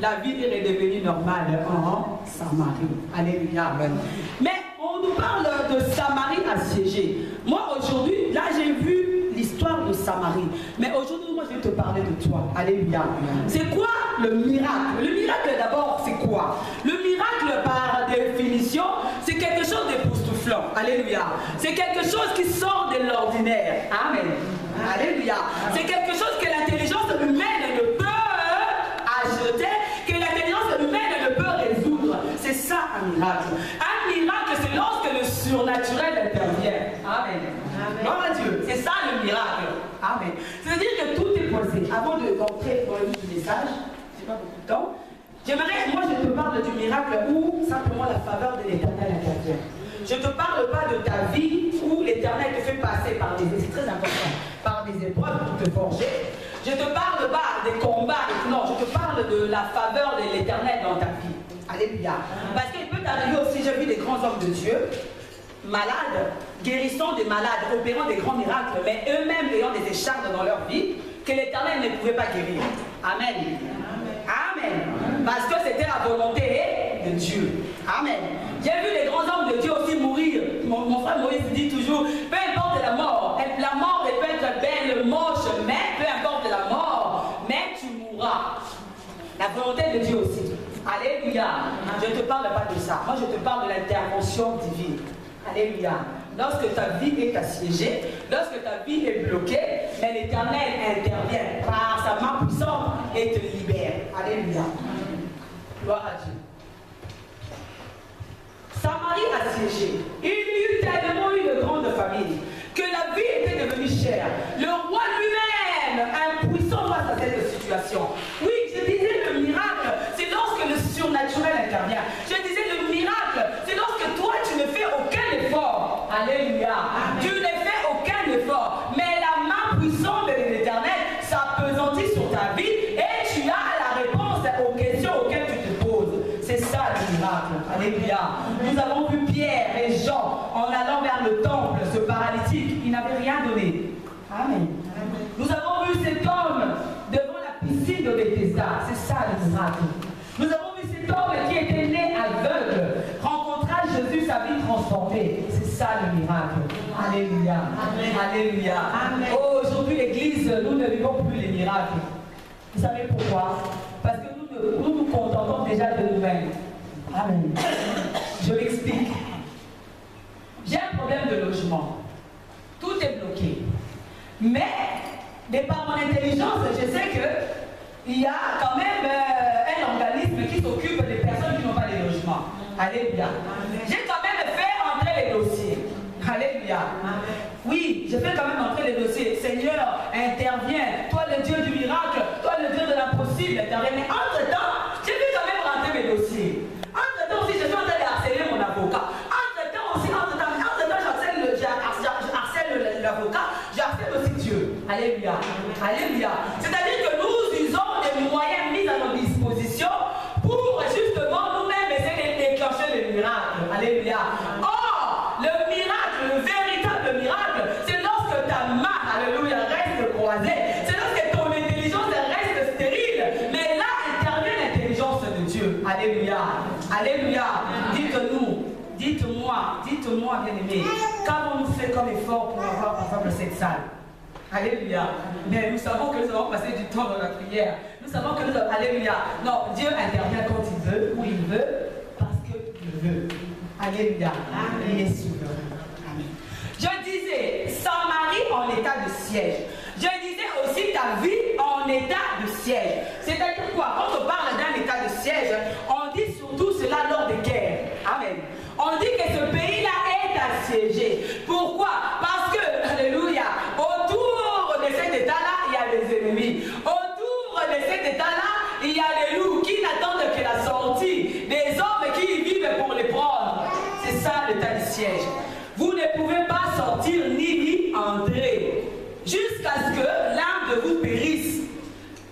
La vie est redevenue normale en Samarie. Alléluia. Amen. Mais on nous parle de Samarie assiégée. Moi aujourd'hui, là j'ai vu l'histoire de Samarie. Mais aujourd'hui, moi je vais te parler de toi. Alléluia. C'est quoi le miracle? Le miracle d'abord, c'est quoi? Le miracle par définition, c'est quelque chose d'époustouflant. Alléluia. C'est quelque chose qui sort de l'ordinaire. Amen. Alléluia. C'est quelque chose que l'intelligence humaine ne peut acheter, que l'intelligence humaine ne peut résoudre. C'est ça un miracle. Un miracle, c'est lorsque le surnaturel intervient. Amen. Gloire à Dieu. C'est ça le miracle. Amen. C'est-à-dire que tout est posé. Avant d'entrer dans le message, je n'ai pas beaucoup de temps, j'aimerais, moi je te parle du miracle où simplement la faveur de l'Éternel intervient. Je ne te parle pas de ta vie où l'Éternel te fait passer par des, c'est très important, par des épreuves pour te forger. Je ne te parle pas des combats, non, je te parle de la faveur de l'Éternel dans ta vie. Alléluia. Parce qu'il peut t'arriver aussi, j'ai vu des grands hommes de Dieu, malades, guérissant des malades, opérant des grands miracles, mais eux-mêmes ayant des échardes dans leur vie, que l'Éternel ne pouvait pas guérir. Amen. Amen. Parce que c'était la volonté de Dieu. Amen. J'ai vu les grands hommes de Dieu aussi mourir. Mon frère Moïse dit toujours, peu importe la mort peut être belle, moche, mais peu importe la mort, mais tu mourras. La volonté de Dieu aussi. Alléluia. Je ne te parle pas de ça. Moi, je te parle de l'intervention divine. Alléluia. Lorsque ta vie est assiégée, lorsque ta vie est bloquée, l'Éternel intervient par sa main puissante et te libère. Alléluia. Gloire à Dieu. Samarie assiégée. Il y eut tellement de grandes familles que la vie était devenue chère. Le roi lui-même, impuissant face à cette situation. Oui, je disais le miracle, c'est lorsque le surnaturel intervient. Je disais le miracle, c'est lorsque toi tu ne fais aucun effort. Alléluia. Tu ne fais aucun effort. Mais la main puissante de l'Éternel s'appesantit sur ta vie et tu as la réponse aux questions auxquelles tu te poses. C'est ça le miracle. Alléluia. Nous avons vu Pierre et Jean en allant vers le temple, ce paralytique, il n'avait rien donné. Amen. Nous avons vu cet homme devant la piscine de Bethesda. C'est ça le miracle. Nous avons vu cet homme qui était né aveugle rencontra Jésus, sa vie transformée. C'est ça le miracle. Alléluia. Amen. Alléluia. Amen. Oh, aujourd'hui, l'Église, nous ne vivons plus les miracles. Vous savez pourquoi? Parce que nous nous contentons déjà de nous-mêmes. Amen. Je m'explique. J'ai un problème de logement. Tout est bloqué. Alléluia. J'ai quand même fait entrer les dossiers. Alléluia. Oui, je fais quand même entrer les dossiers. Seigneur, interviens. Toi, le Dieu du miracle. Toi, le Dieu de l'impossible. Interviens. Mais entre-temps, j'ai fait quand même rentrer mes dossiers. Entre-temps aussi, je suis en train de harceler mon avocat. Entre-temps aussi, j'harcèle l'avocat. J'harcèle aussi Dieu. Alléluia. Alléluia. C'est-à-dire que nous usons des moyens mis à nos dispositions pour justement nous-mêmes essayer de déclencher le miracle. Alléluia. Or, le miracle, le véritable miracle, c'est lorsque ta main, alléluia, reste croisée. C'est lorsque ton intelligence reste stérile. Mais là intervient l'intelligence de Dieu. Alléluia. Alléluia. Dites-moi, bien-aimés, qu'avons-nous fait comme effort pour avoir, par exemple, cette salle? Alléluia. Mais nous savons que nous avons passé du temps dans la prière. Nous savons que nous avons... Alléluia. Non, Dieu intervient quand il veut, où il veut, parce qu'il veut. Alléluia. Il est souverain. Amen. Je disais, Samarie en état de siège. Je disais aussi ta vie en état de siège. C'est-à-dire quoi? Quand on parle d'un état de siège, on dit surtout cela lors des guerres. Amen. On dit que ce pays-là est assiégé. Pourquoi? Parce que, alléluia, autour de cet état-là, il y a des ennemis. Autour de cet état-là, il y a des loups qui n'attendent que la sortie. Des hommes qui y vivent pour les prendre. C'est ça l'état du siège. Vous ne pouvez pas sortir ni entrer jusqu'à ce que l'un de vous périsse.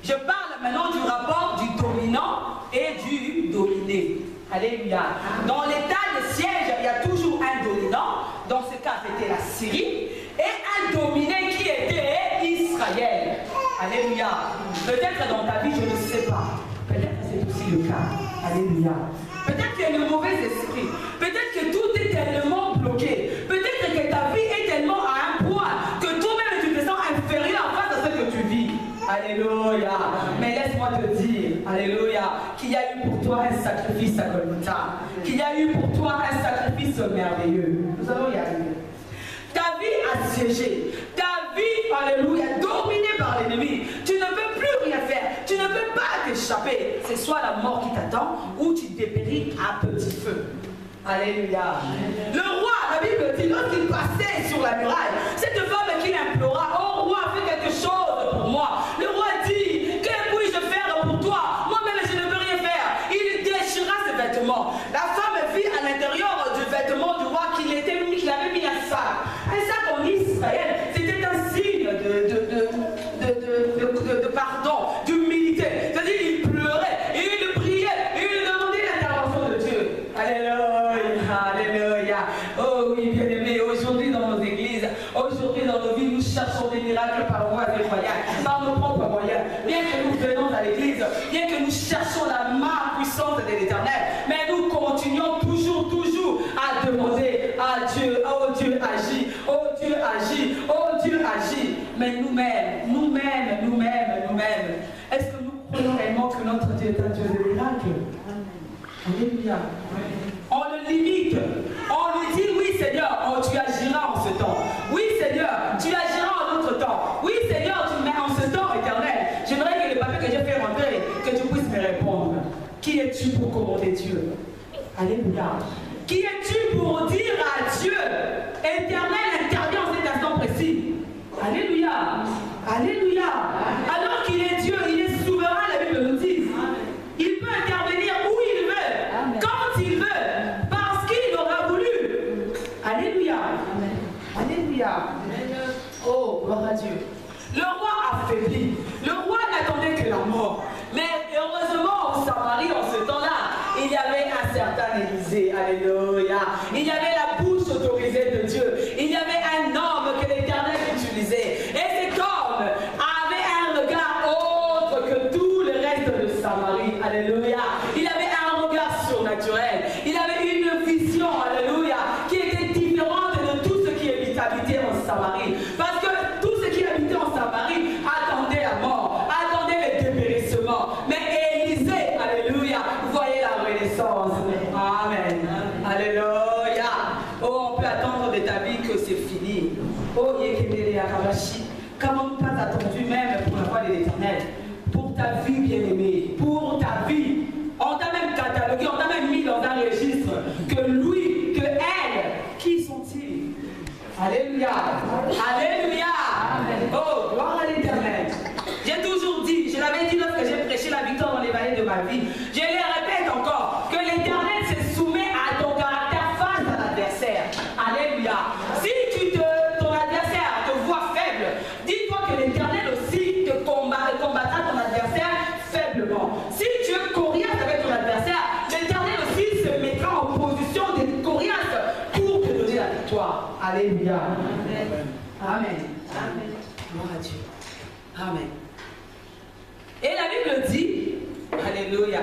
Je parle maintenant du rapport du dominant et du dominé. Alléluia. Dans l'état de siège, il y a toujours un dominant. Dans ce cas, c'était la Syrie. Et un dominé qui était Israël. Alléluia. Peut-être dans ta vie, je ne sais pas. Peut-être que c'est aussi le cas. Alléluia. Peut-être qu'il y a le mauvais esprit. Peut-être que tout est tellement bloqué. Peut-être que ta vie est tellement à un point que toi-même tu te sens inférieur face à ce que tu vis. Alléluia. Mais laisse-moi te dire, alléluia, qu'il y a eu pour toi un sacrifice à Golgotha. Qu'il y a eu pour toi un sacrifice merveilleux. Nous allons y arriver. Ta vie assiégée, ta vie, alléluia, dominée par l'ennemi. Tu ne peux plus rien faire. Tu ne peux pas t'échapper. C'est soit la mort qui t'attend ou tu dépéris à petit feu. Alléluia. Le roi, la Bible dit, lorsqu'il passait sur la muraille, cette femme qui l'implora, oh roi, fais quelque chose pour moi. Le roi dit, que puis-je faire pour toi? Moi-même, je ne peux rien faire. Il déchira ses vêtements. La femme vit à l'intérieur du vêtement du roi qu'il avait mis un sac. Un sac en Israël, c'était un signe de pardon, d'humilité. C'est-à-dire, il pleurait, il priait, il demandait l'intervention de Dieu. Alléluia, alléluia. Oh oui, bien-aimés, aujourd'hui dans nos églises, aujourd'hui dans nos vies, nous cherchons des miracles par voie des moyens, par nos propres moyens. Bien que nous venons à l'église, bien que nous cherchons la main puissante de l'Éternel, mais nous continuons toujours à demander à Dieu, oh Dieu agis, oh Dieu agis, oh Dieu agis. Mais nous-mêmes, est-ce que nous croyons réellement que notre Dieu est un Dieu de miracles? Alléluia. On le limite. On lui dit, oui Seigneur, oh, tu agiras en ce temps. Oui Seigneur, tu agiras en autre temps. Oui Seigneur, tu mets en ce temps éternel. J'aimerais que le papier que j'ai fait rentrer, que tu puisses me répondre. Qui es-tu pour commander Dieu? Alléluia. Qui es-tu pour dire à Dieu, éternel, intervient en cet instant précis? Alléluia. Alléluia. Alors qu'il est Dieu, il est souverain, la Bible nous dit. Il peut intervenir où il veut, quand il veut, parce qu'il aura voulu. Alléluia. Alléluia. Oh, gloire à Dieu. Le roi affaibli. Le roi n'attendait que la mort. Mais heureusement, en Samarie, en ce temps-là, il y avait un certain Élisée. Alléluia. Il y avait la bouche autorisée de Dieu. Il y avait un homme que l'Éternel utilisait. Et cet homme avait un regard autre que tout le reste de Samarie. Alléluia. Il avait un regard surnaturel. Il avait une vision, alléluia, qui était différente de tout ce qui habitait en Samarie. Parce que tout ce qui habitait en Samarie attendait la mort, attendait le dépérissement. Mais Élisée, alléluia, voyait la renaissance. Amen. Alléluia. Oh, on peut attendre de ta vie que c'est fini. Oh, Yekebele Akabashi. Comment pas attendu même pour la voix de l'Éternel? Pour ta vie, bien-aimée, pour ta vie. On t'a même catalogué, on t'a même mis dans un vie. Je le répète encore, que l'Éternel se soumet à ton caractère face à l'adversaire. Alléluia. Si ton adversaire te voit faible, dis-toi que l'Éternel aussi te combattra ton adversaire faiblement. Si tu es coriace avec ton adversaire, l'Éternel aussi se mettra en position de coriace pour te donner la victoire. Alléluia. Amen. Amen. Amen. Gloire à Dieu. Amen. Et la Bible dit, alléluia,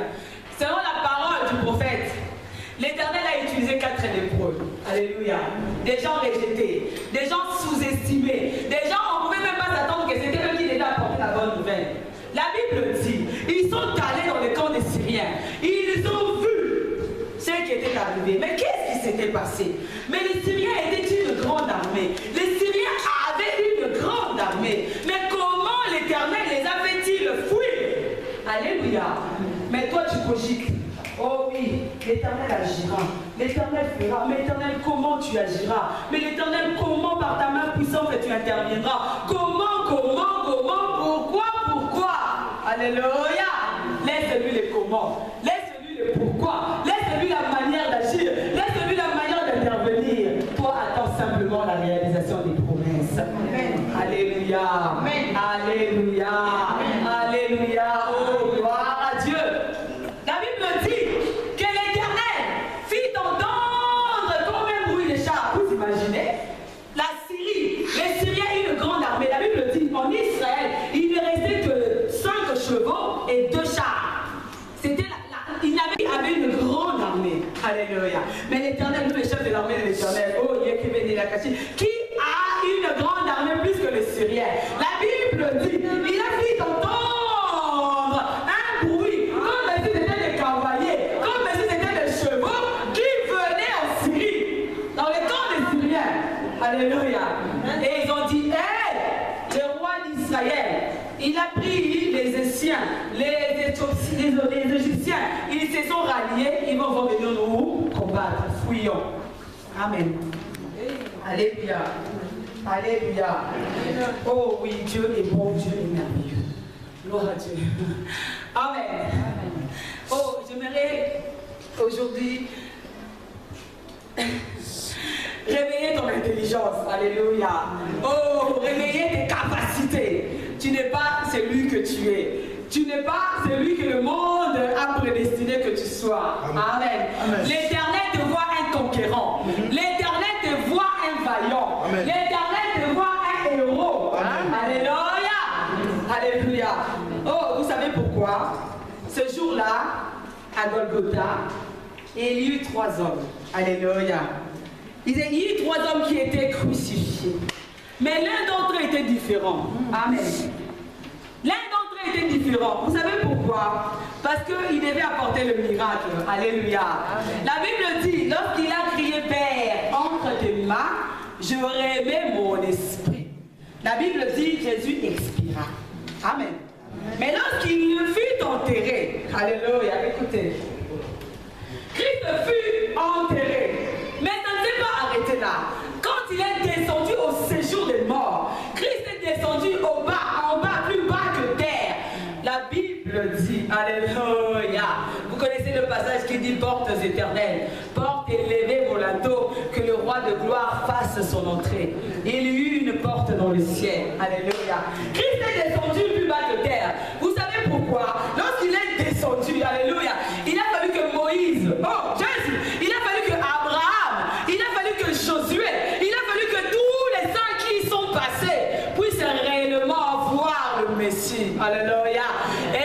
selon la parole du prophète, l'Éternel a utilisé 4 lépreux. Alléluia. Des gens rejetés, des gens sous-estimés, des gens, on ne pouvait même pas s'attendre que c'était eux qui devaient apporter la bonne nouvelle. La Bible dit, ils sont allés dans le camp des Syriens. Ils ont vu ce qui était arrivé. Mais qu'est-ce qui s'était passé? Mais les Syriens étaient une grande armée. Les Syriens avaient une grande armée. Mais comment l'Éternel les avait-il fuir? Alléluia. Mais toi tu cogites. Oh oui, l'Éternel agira. L'Éternel fera. Mais l'Éternel, comment tu agiras? Mais l'Éternel, comment par ta main puissante tu interviendras? Comment, pourquoi? Alléluia. Laisse-lui les comment. Laisse-lui les pourquoi. Laisse-lui la manière d'agir. Laisse-lui la manière d'intervenir. Toi, attends simplement la réalisation des promesses. Amen. Alléluia. Amen. Alléluia. Amen. Alléluia. Oh, gloire à Dieu. La Bible dit que l'Éternel fit entendre comme un bruit de chars. Vous imaginez? La Syrie, les Syriens, une grande armée. La Bible dit en Israël, il ne restait que 5 chevaux et 2 chars. C'était il avait une grande armée. Alléluia. Mais l'Éternel, nous, le chef de l'armée de l'Éternel, oh, qui a une grande armée plus que les Syriens. La Bible dit, il a fait entendre un bruit, comme si c'était des cavaliers, comme si c'était des chevaux qui venaient en Syrie, dans le camp des Syriens. Alléluia. Et ils ont dit, hé, le roi d'Israël, il a pris les Égyptiens, les Égyptiens, ils se sont ralliés, ils vont venir nous combattre. Fuyons. Amen. Alléluia. Alléluia. Oh oui, Dieu est bon, Dieu est merveilleux. Gloire à Dieu. Amen. Oh, j'aimerais aujourd'hui réveiller ton intelligence. Alléluia. Oh, réveiller tes capacités. Tu n'es pas celui que tu es. Tu n'es pas celui que le monde a prédestiné que tu sois. Amen. Amen. L'Éternel te voit un conquérant. L'Éternel te voit un vaillant. L'Éternel te voit un héros. Amen. Alléluia. Alléluia. Oh, vous savez pourquoi? Ce jour-là, à Golgotha, il y a eu 3 hommes. Alléluia. Il y a eu 3 hommes qui étaient crucifiés. Mais l'un d'entre eux était différent. Amen. L'un d'entre eux était différent. Vous savez pourquoi? Parce qu'il devait apporter le miracle. Alléluia. Amen. La Bible dit, lorsqu'il a crié, Père, entre tes mains, je remets mon esprit. La Bible dit, Jésus expira. Amen. Mais lorsqu'il fut enterré, alléluia, écoutez, Christ fut enterré. Mais ça ne s'est pas arrêté là. Quand il est descendu au séjour des morts, Christ est descendu au bas, en bas, plus bas que terre. La Bible dit, alléluia. Vous connaissez le passage qui dit portes éternelles, portes élevées vos linteaux, que le roi de gloire fasse son entrée. Il y eut une porte dans le ciel. Alléluia. Christ est descendu plus bas que terre. Vous savez pourquoi? Lorsqu'il est descendu, alléluia, il a fallu que Moïse, oh Jésus, il a fallu que Abraham, il a fallu que Josué, il a fallu que tous les saints qui sont passés puissent réellement voir le Messie. Alléluia. Et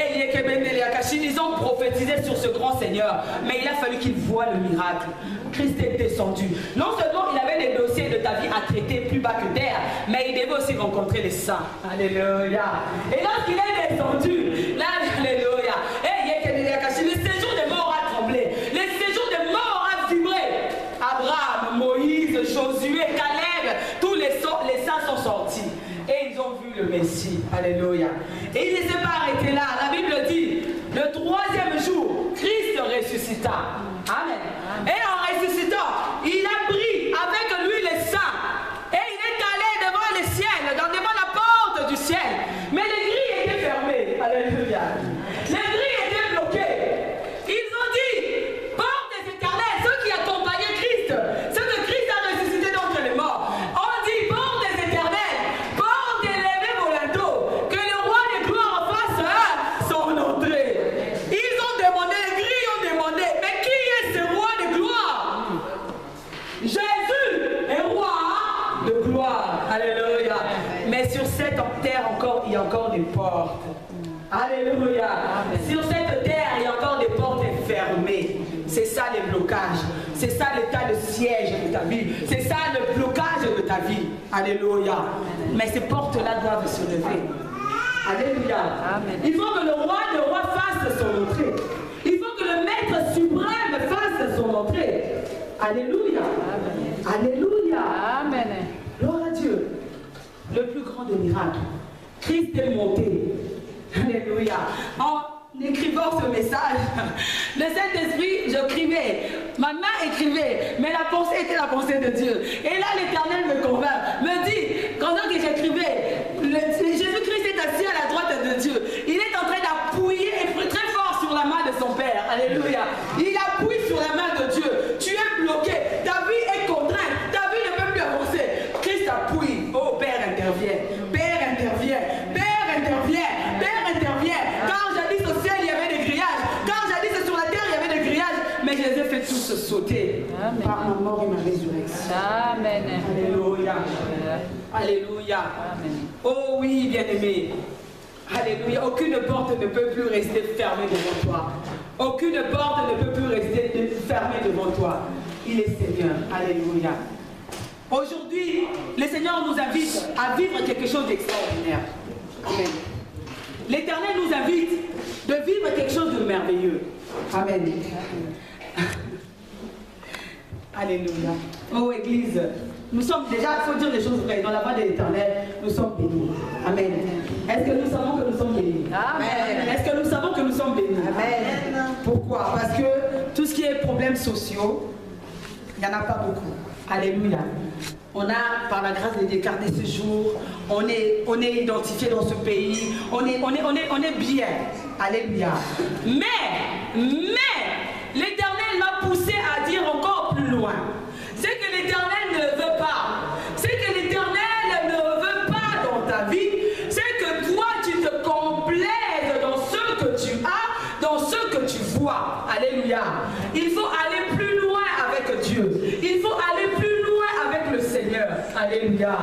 ils ont prophétisé sur ce grand Seigneur, mais il a fallu qu'il voie le miracle. Christ est descendu. Non seulement il avait des dossiers de ta vie à traiter plus bas que terre, mais il devait aussi rencontrer les saints. Alléluia. Et lorsqu'il est descendu, là, alléluia, le séjour des morts a tremblé. Le séjour des morts a vibré. Abraham, Moïse, Josué, Caleb, tous les saints sont sortis. Et ils ont vu le Messie. Alléluia. Et il ne s'est pas arrêté là. La Bible dit, le 3e jour, Christ ressuscita. Amen. Et en ressuscitant, il a pris avec lui les saints. Et il est allé devant le ciel, devant la porte du ciel. Mais les grilles étaient fermées. Alléluia. Les grilles étaient bloquées. fermé. C'est ça les blocages. C'est ça l'état de siège de ta vie. C'est ça le blocage de ta vie. Alléluia. Mais ces portes-là doivent se lever. Alléluia. Amen. Il faut que le roi de rois fasse son entrée. Il faut que le maître suprême fasse son entrée. Alléluia. Amen. Alléluia. Amen. Gloire à Dieu. Le plus grand des miracles. Christ est monté. Alléluia. En écrivant ce message, le Saint-Esprit, j'écrivais, ma main écrivait, mais la pensée était la pensée de Dieu. Et là, l'Éternel me convainc, me dit, pendant que j'écrivais, Jésus-Christ est assis à la droite de Dieu. Il est en train d'appuyer très fort sur la main de son Père. Alléluia. Il appuie sur la main de Dieu. Tu es bloqué, ta vie est contrainte, ta vie ne peut plus avancer. Christ appuie. Oh, Père intervient, Père intervient, Père intervient, Père intervient. Quand jadis au ciel, il y avait des grillages. Quand jadis sur la terre, il y avait des grillages. Mais je les ai fait tous sauter. Amen. Par ma mort et ma résurrection. Amen. Alléluia. Alléluia. Amen. Oh oui, bien-aimé. Alléluia. Aucune porte ne peut plus rester fermée devant toi. Aucune porte ne peut plus rester fermée devant toi. Il est Seigneur. Alléluia. Aujourd'hui, le Seigneur nous invite à vivre quelque chose d'extraordinaire. Amen. L'Éternel nous invite de vivre quelque chose de merveilleux. Amen. Alléluia. Oh Église, nous sommes déjà, il faut dire les choses vraies, dans la voie de l'Éternel, nous sommes bénis. Amen. Est-ce que nous savons que nous sommes bénis? Amen. Est-ce que nous savons que nous sommes bénis? Amen. Pourquoi? Parce que tout ce qui est problèmes sociaux, il n'y en a pas beaucoup. Alléluia. On a, par la grâce de Dieu, gardé ce jour. On est identifié dans ce pays. On est bien. Alléluia. Mais, l'Éternel m'a poussé à dire encore plus loin. C'est que l'Éternel ne veut pas. C'est que l'Éternel ne veut pas dans ta vie. C'est que toi, tu te complaises dans ce que tu as, dans ce que tu vois. Alléluia. Il faut aller plus loin avec Dieu. Il faut aller plus loin avec le Seigneur. Alléluia.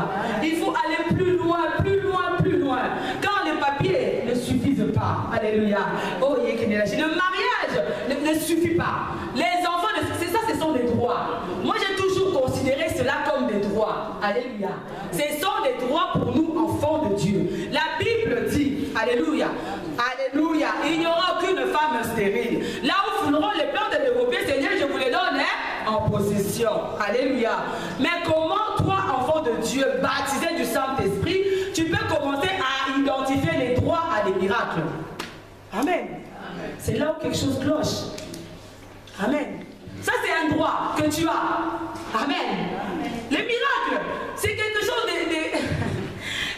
Il faut aller plus loin, plus loin, plus loin. Quand les papiers ne suffisent pas. Alléluia. Oh, le mariage ne suffit pas. Les enfants, c'est ça, ce sont des droits. Moi, j'ai toujours considéré cela comme des droits. Alléluia. Ce sont des droits pour nous, enfants de Dieu. La Bible dit, alléluia, alléluia, il n'y aura aucune femme stérile. Là où fouleront les plans de développer, Seigneur, je vous les donne en possession. Alléluia. Mais comment toi, enfant de Dieu, baptisé du Saint-Esprit, tu peux commencer à identifier les droits à des miracles? Amen. C'est là où quelque chose cloche. Amen. Ça, c'est un droit que tu as. Amen. Les miracles, c'est quelque chose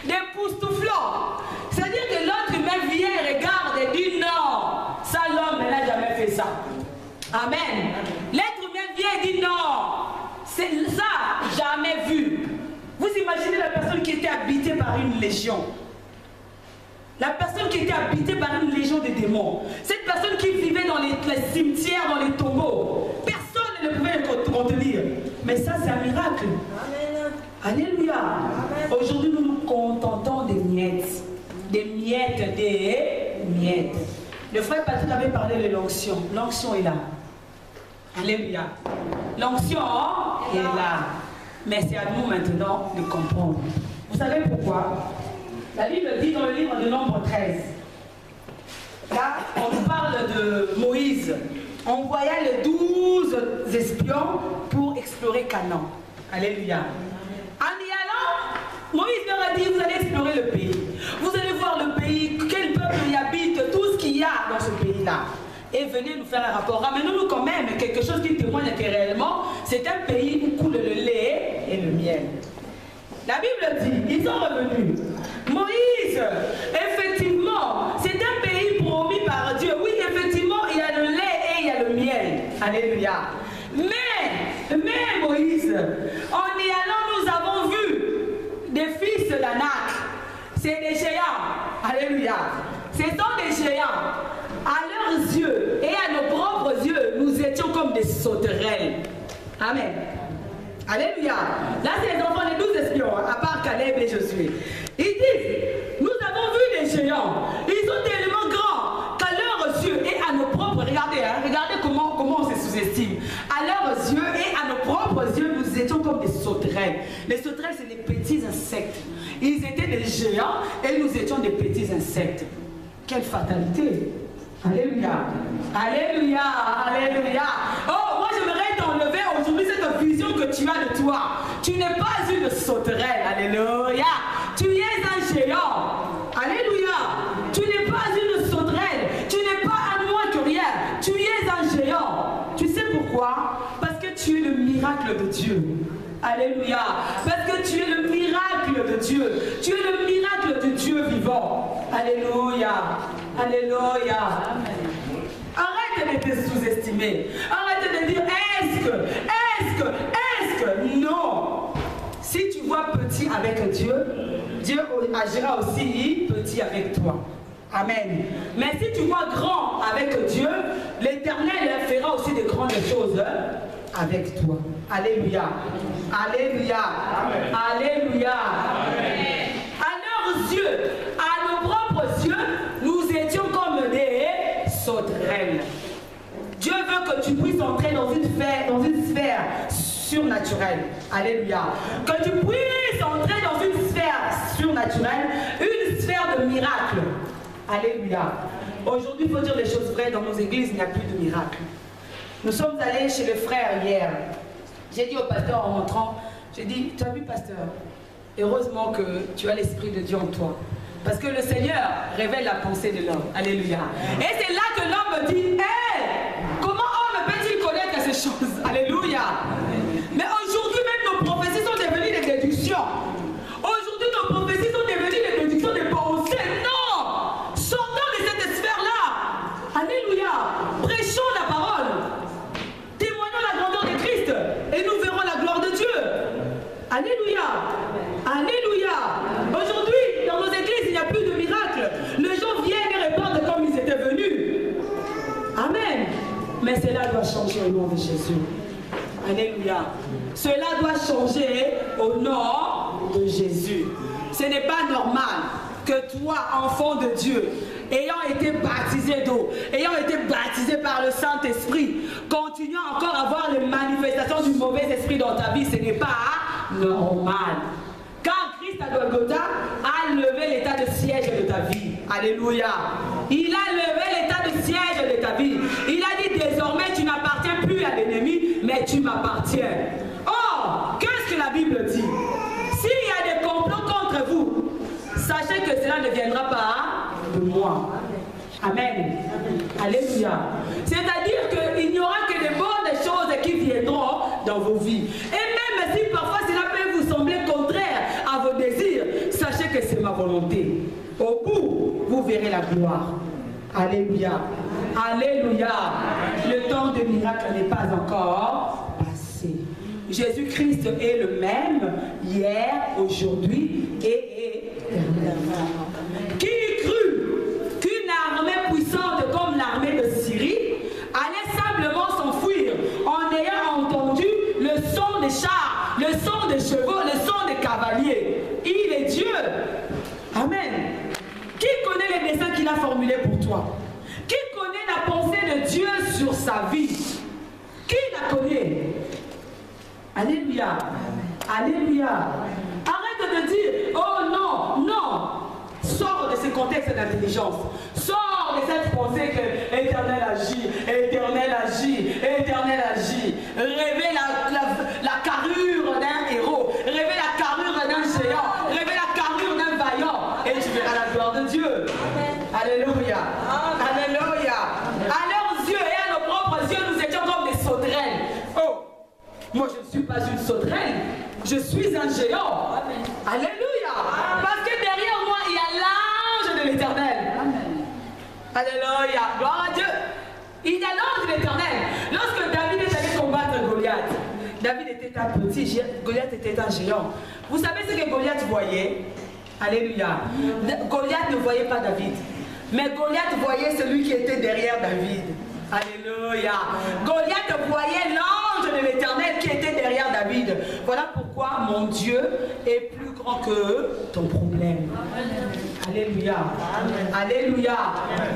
d'époustouflant. C'est-à-dire que l'autre humain vient et regarde et dit non, ça l'homme n'a jamais fait ça. Amen. L'être humain vient et dit non, c'est ça, jamais vu. Vous imaginez la personne qui était habitée par une légion. La personne qui était habitée par une légion de démons. Cette personne qui vivait dans les cimetières, dans les tombeaux. Personne ne pouvait le contenir. Mais ça, c'est un miracle. Amen. Alléluia. Aujourd'hui, nous nous contentons des miettes. Des miettes, des miettes. Le frère Patrick avait parlé de l'onction. L'onction est là. Alléluia. L'onction est là. Mais c'est à nous maintenant de comprendre. Vous savez pourquoi? La Bible dit dans le livre de Nombre 13. Là, on nous parle de Moïse. Envoya les 12 espions pour explorer Canaan. Alléluia. En y allant, Moïse leur a dit, vous allez explorer le pays. Vous allez voir le pays, quel peuple y habite, tout ce qu'il y a dans ce pays-là. Et venez nous faire un rapport. Ramenez-nous quand même quelque chose qui témoigne que réellement, c'est un pays où coule le lait et le miel. La Bible dit, ils sont revenus. Moïse, effectivement, c'est un pays promis par Dieu. Oui, effectivement, il y a le lait et il y a le miel. Alléluia. Mais Moïse, en y allant, nous avons vu des fils d'Anak. C'est des géants. Alléluia. Ce sont des géants. À leurs yeux et à nos propres yeux, nous étions comme des sauterelles. Amen. Alléluia. Là, c'est les enfants, les 12 espions, à part Caleb et Josué. Ils disent, nous avons vu des géants. Ils sont tellement grands qu'à leurs yeux et à nos propres, regardez comment géants et nous étions des petits insectes. Quelle fatalité! Alléluia! Alléluia! Alléluia! Oh, moi j'aimerais t'enlever aujourd'hui cette vision que tu as de toi. Tu n'es pas une sauterelle. Alléluia! Tu es un géant. Alléluia! Tu n'es pas une sauterelle. Tu n'es pas un moins que rien. Tu es un géant. Tu sais pourquoi? Parce que tu es le miracle de Dieu. Alléluia. Parce que tu es le miracle de Dieu. Tu es le miracle de Dieu vivant. Alléluia. Alléluia. Arrête de te sous-estimer. Arrête de dire est-ce que. Non. Si tu vois petit avec Dieu, Dieu agira aussi petit avec toi. Amen. Mais si tu vois grand avec Dieu, l'Éternel fera aussi de grandes choses avec toi. Alléluia. Alléluia. Amen. Alléluia. Amen. À leurs yeux, à nos propres yeux, nous étions comme des sauterelles. Dieu veut que tu puisses entrer dans une sphère surnaturelle. Alléluia. Que tu puisses entrer dans une sphère surnaturelle, une sphère de miracle. Alléluia. Aujourd'hui, il faut dire les choses vraies. Dans nos églises, il n'y a plus de miracle. Nous sommes allés chez le frère hier. J'ai dit au pasteur en rentrant, j'ai dit, tu as vu pasteur, heureusement que tu as l'Esprit de Dieu en toi. Parce que le Seigneur révèle la pensée de l'homme. Alléluia. Et c'est là que l'homme me dit, hey, comment homme peut-il connaître ces choses? Alléluia. Mais aujourd'hui même nos prophéties sont devenues des déductions. Aujourd'hui nos prophéties sont devenues des déductions, des pensées. Non! Sortons de cette sphère-là. Alléluia. Prêchons la parole. Témoignons la grandeur de Christ. Et nous verrons la gloire de Dieu. Alléluia. Alléluia. Aujourd'hui, dans nos églises, il n'y a plus de miracles. Les gens viennent et répondent comme ils étaient venus. Amen. Mais cela doit changer au nom de Jésus. Alléluia. Cela doit changer au nom de Jésus. Ce n'est pas normal que toi, enfant de Dieu, ayant été baptisé d'eau, ayant été baptisé par le Saint-Esprit, continuant encore à voir les manifestations du mauvais esprit dans ta vie. Ce n'est pas normal. Quand Christ à Golgotha a levé l'état de siège de ta vie. Alléluia. Il a levé l'état de siège de ta vie. Il a dit désormais tu n'appartiens plus à l'ennemi, mais tu m'appartiens. Or, qu'est-ce que la Bible dit? S'il y a des complots contre vous, sachez que cela ne viendra pas de moi. Amen. Alléluia. C'est-à-dire qu'il n'y aura que des bonnes choses qui viendront dans vos vies. Et même si parfois cela peut vous sembler contraire à vos désirs, sachez que c'est ma volonté. Au bout, vous verrez la gloire. Alléluia. Alléluia. Le temps de miracle n'est pas encore passé. Jésus-Christ est le même hier, aujourd'hui et éternellement. Qui crut qu'une armée puissante comme l'armée de Syrie allait simplement s'enfuir en ayant entendu le son des chars, le son des chevaux, le son des cavaliers? Il est Dieu. Amen. Qui connaît les desseins qu'il a formulés pour toi? Qui connaît la pensée de Dieu sur sa vie? Qui la connaît? Alléluia. Alléluia. Arrête de dire, oh non, non. Sors de ce contexte d'intelligence. Sors de cette pensée que l'Éternel agit, l'Éternel agit, l'Éternel agit. Rêvez la carrure d'un héros. Rêvez la carrure d'un géant. Rêvez la carrure d'un vaillant. Et tu verras la gloire de Dieu. Alléluia. Alléluia. À leurs yeux et à nos propres yeux, nous étions comme des sauterelles. Oh, moi je ne suis pas une sauterelle. Je suis un géant. Alléluia. Parce que derrière moi, il y a l'ange de l'Éternel. Alléluia. Gloire à Dieu. Il y a l'ange de l'Éternel. Lorsque David est allé combattre Goliath, David était un petit, Goliath était un géant. Vous savez ce que Goliath voyait? Alléluia. Goliath ne voyait pas David. Mais Goliath voyait celui qui était derrière David. Alléluia. Goliath voyait l'ange de l'Éternel qui était derrière David. Voilà pourquoi mon Dieu est plus grand que ton problème. Alléluia. Alléluia.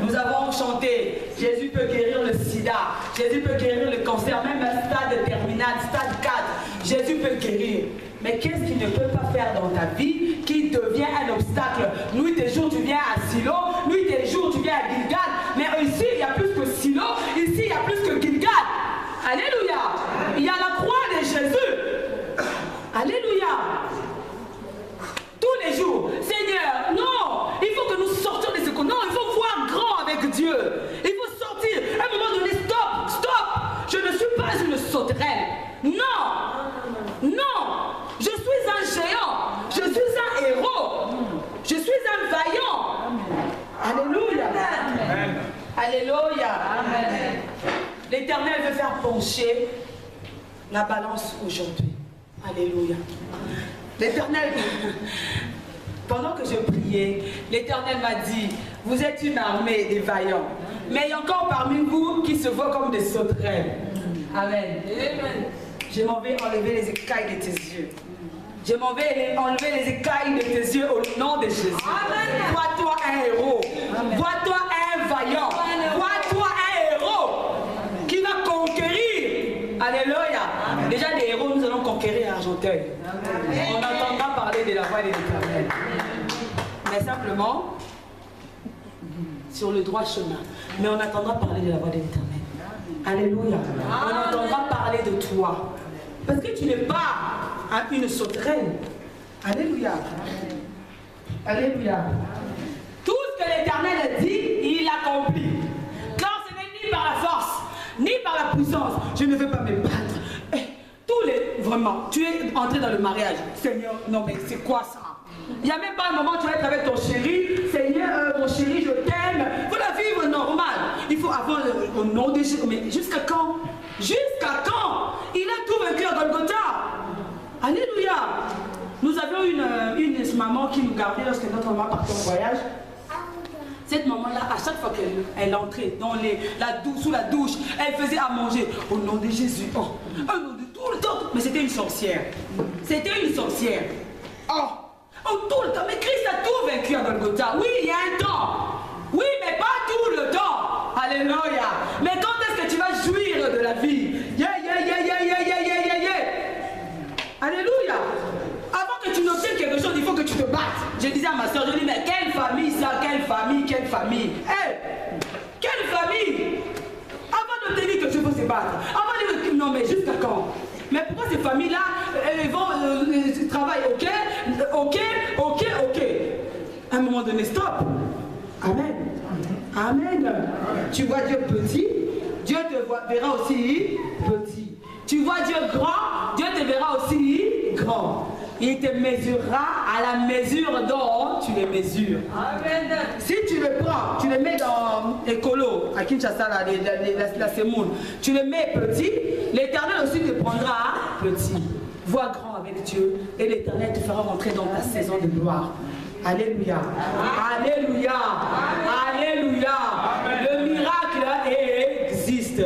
Nous avons chanté, Jésus peut guérir le sida, Jésus peut guérir le cancer, même un stade terminal, stade 4. Jésus peut guérir. Mais qu'est-ce qu'il ne peut pas faire dans ta vie? qui devient un obstacle. Nuit et jour, tu viens à Silo. Nuit et jour, tu viens à Gilgal. Mais ici, il y a plus que Silo. Ici, il y a plus que Gilgal. Alléluia. Il y a la croix de Jésus. Alléluia. Tous les jours. Seigneur, non. Il faut que nous sortions de ce qu'on... Non, il faut voir grand avec Dieu. Il faut sortir. À un moment donné, stop, stop. Je ne suis pas une sauterelle. Non. Non. Je suis un géant. Je suis un héros. Je suis un vaillant. Alléluia. Amen. Alléluia. Amen. L'Éternel veut faire pencher la balance aujourd'hui. Alléluia. L'Éternel, pendant que je priais, l'Éternel m'a dit, vous êtes une armée des vaillants, mais il y a encore parmi vous qui se voient comme des sauterelles. Amen. Je m'en vais enlever les écailles de tes yeux. Je m'en vais enlever les écailles de tes yeux au nom de Jésus. Vois-toi un héros. Vois-toi un vaillant. Vois-toi un héros qui va conquérir. Alléluia. Déjà des héros, nous allons conquérir Argenteuil. On entendra parler de la voix de l'Éternel. Mais simplement sur le droit chemin. Mais on entendra parler de la voix de l'Éternel. Alléluia. On entendra parler de toi. Parce que tu n'es pas une sauterelle. Alléluia. Alléluia. Tout ce que l'Éternel a dit, il accomplit. Non, ce n'est ni par la force, ni par la puissance. Je ne veux pas me battre. Vraiment, tu es entré dans le mariage. Seigneur, non mais c'est quoi ça? Il n'y a même pas un moment où tu vas être avec ton chéri. Seigneur, mon chéri, je t'aime. Il faut la vivre normale. Il faut avoir au nom de Jésus. Mais jusqu'à quand? Jusqu'à quand? Il a tout vaincu à Golgotha. Alléluia. Nous avions une maman qui nous gardait lorsque notre maman partait en voyage. Cette maman-là, à chaque fois qu'elle entrait dans sous la douche, elle faisait à manger. Au nom de Jésus. Oh, au nom de tout le temps. Mais c'était une sorcière. C'était une sorcière. Oh, tout le temps. Mais Christ a tout vaincu à Golgotha. Oui, il y a un temps. Oui, mais pas tout le temps. Alléluia. Mais quand est-ce que tu vas jouir de la vie? Yeah. Alléluia. Avant que tu n'obtiennes quelque chose, il faut que tu te battes. Je disais à ma soeur, je dis, mais quelle famille ça? Quelle famille? Quelle famille? Hey, quelle famille? Avant d'obtenir quelque chose, il faut se battre. Avant de... Non, mais jusqu'à quand? Mais pourquoi ces familles-là, elles vont travailler? Ok. À un moment donné, stop. Amen. Amen. Tu vois Dieu petit, Dieu te verra aussi petit. Tu vois Dieu grand, Dieu te verra aussi grand. Il te mesurera à la mesure dont tu les mesures. Amen. Si tu le prends, tu le mets dans écolo, à Kinshasa, la semoule, tu le mets petit, l'Éternel aussi te prendra petit. Vois grand avec Dieu et l'Éternel te fera rentrer dans ta saison de gloire. Alléluia. Alléluia. Alléluia. Le miracle existe.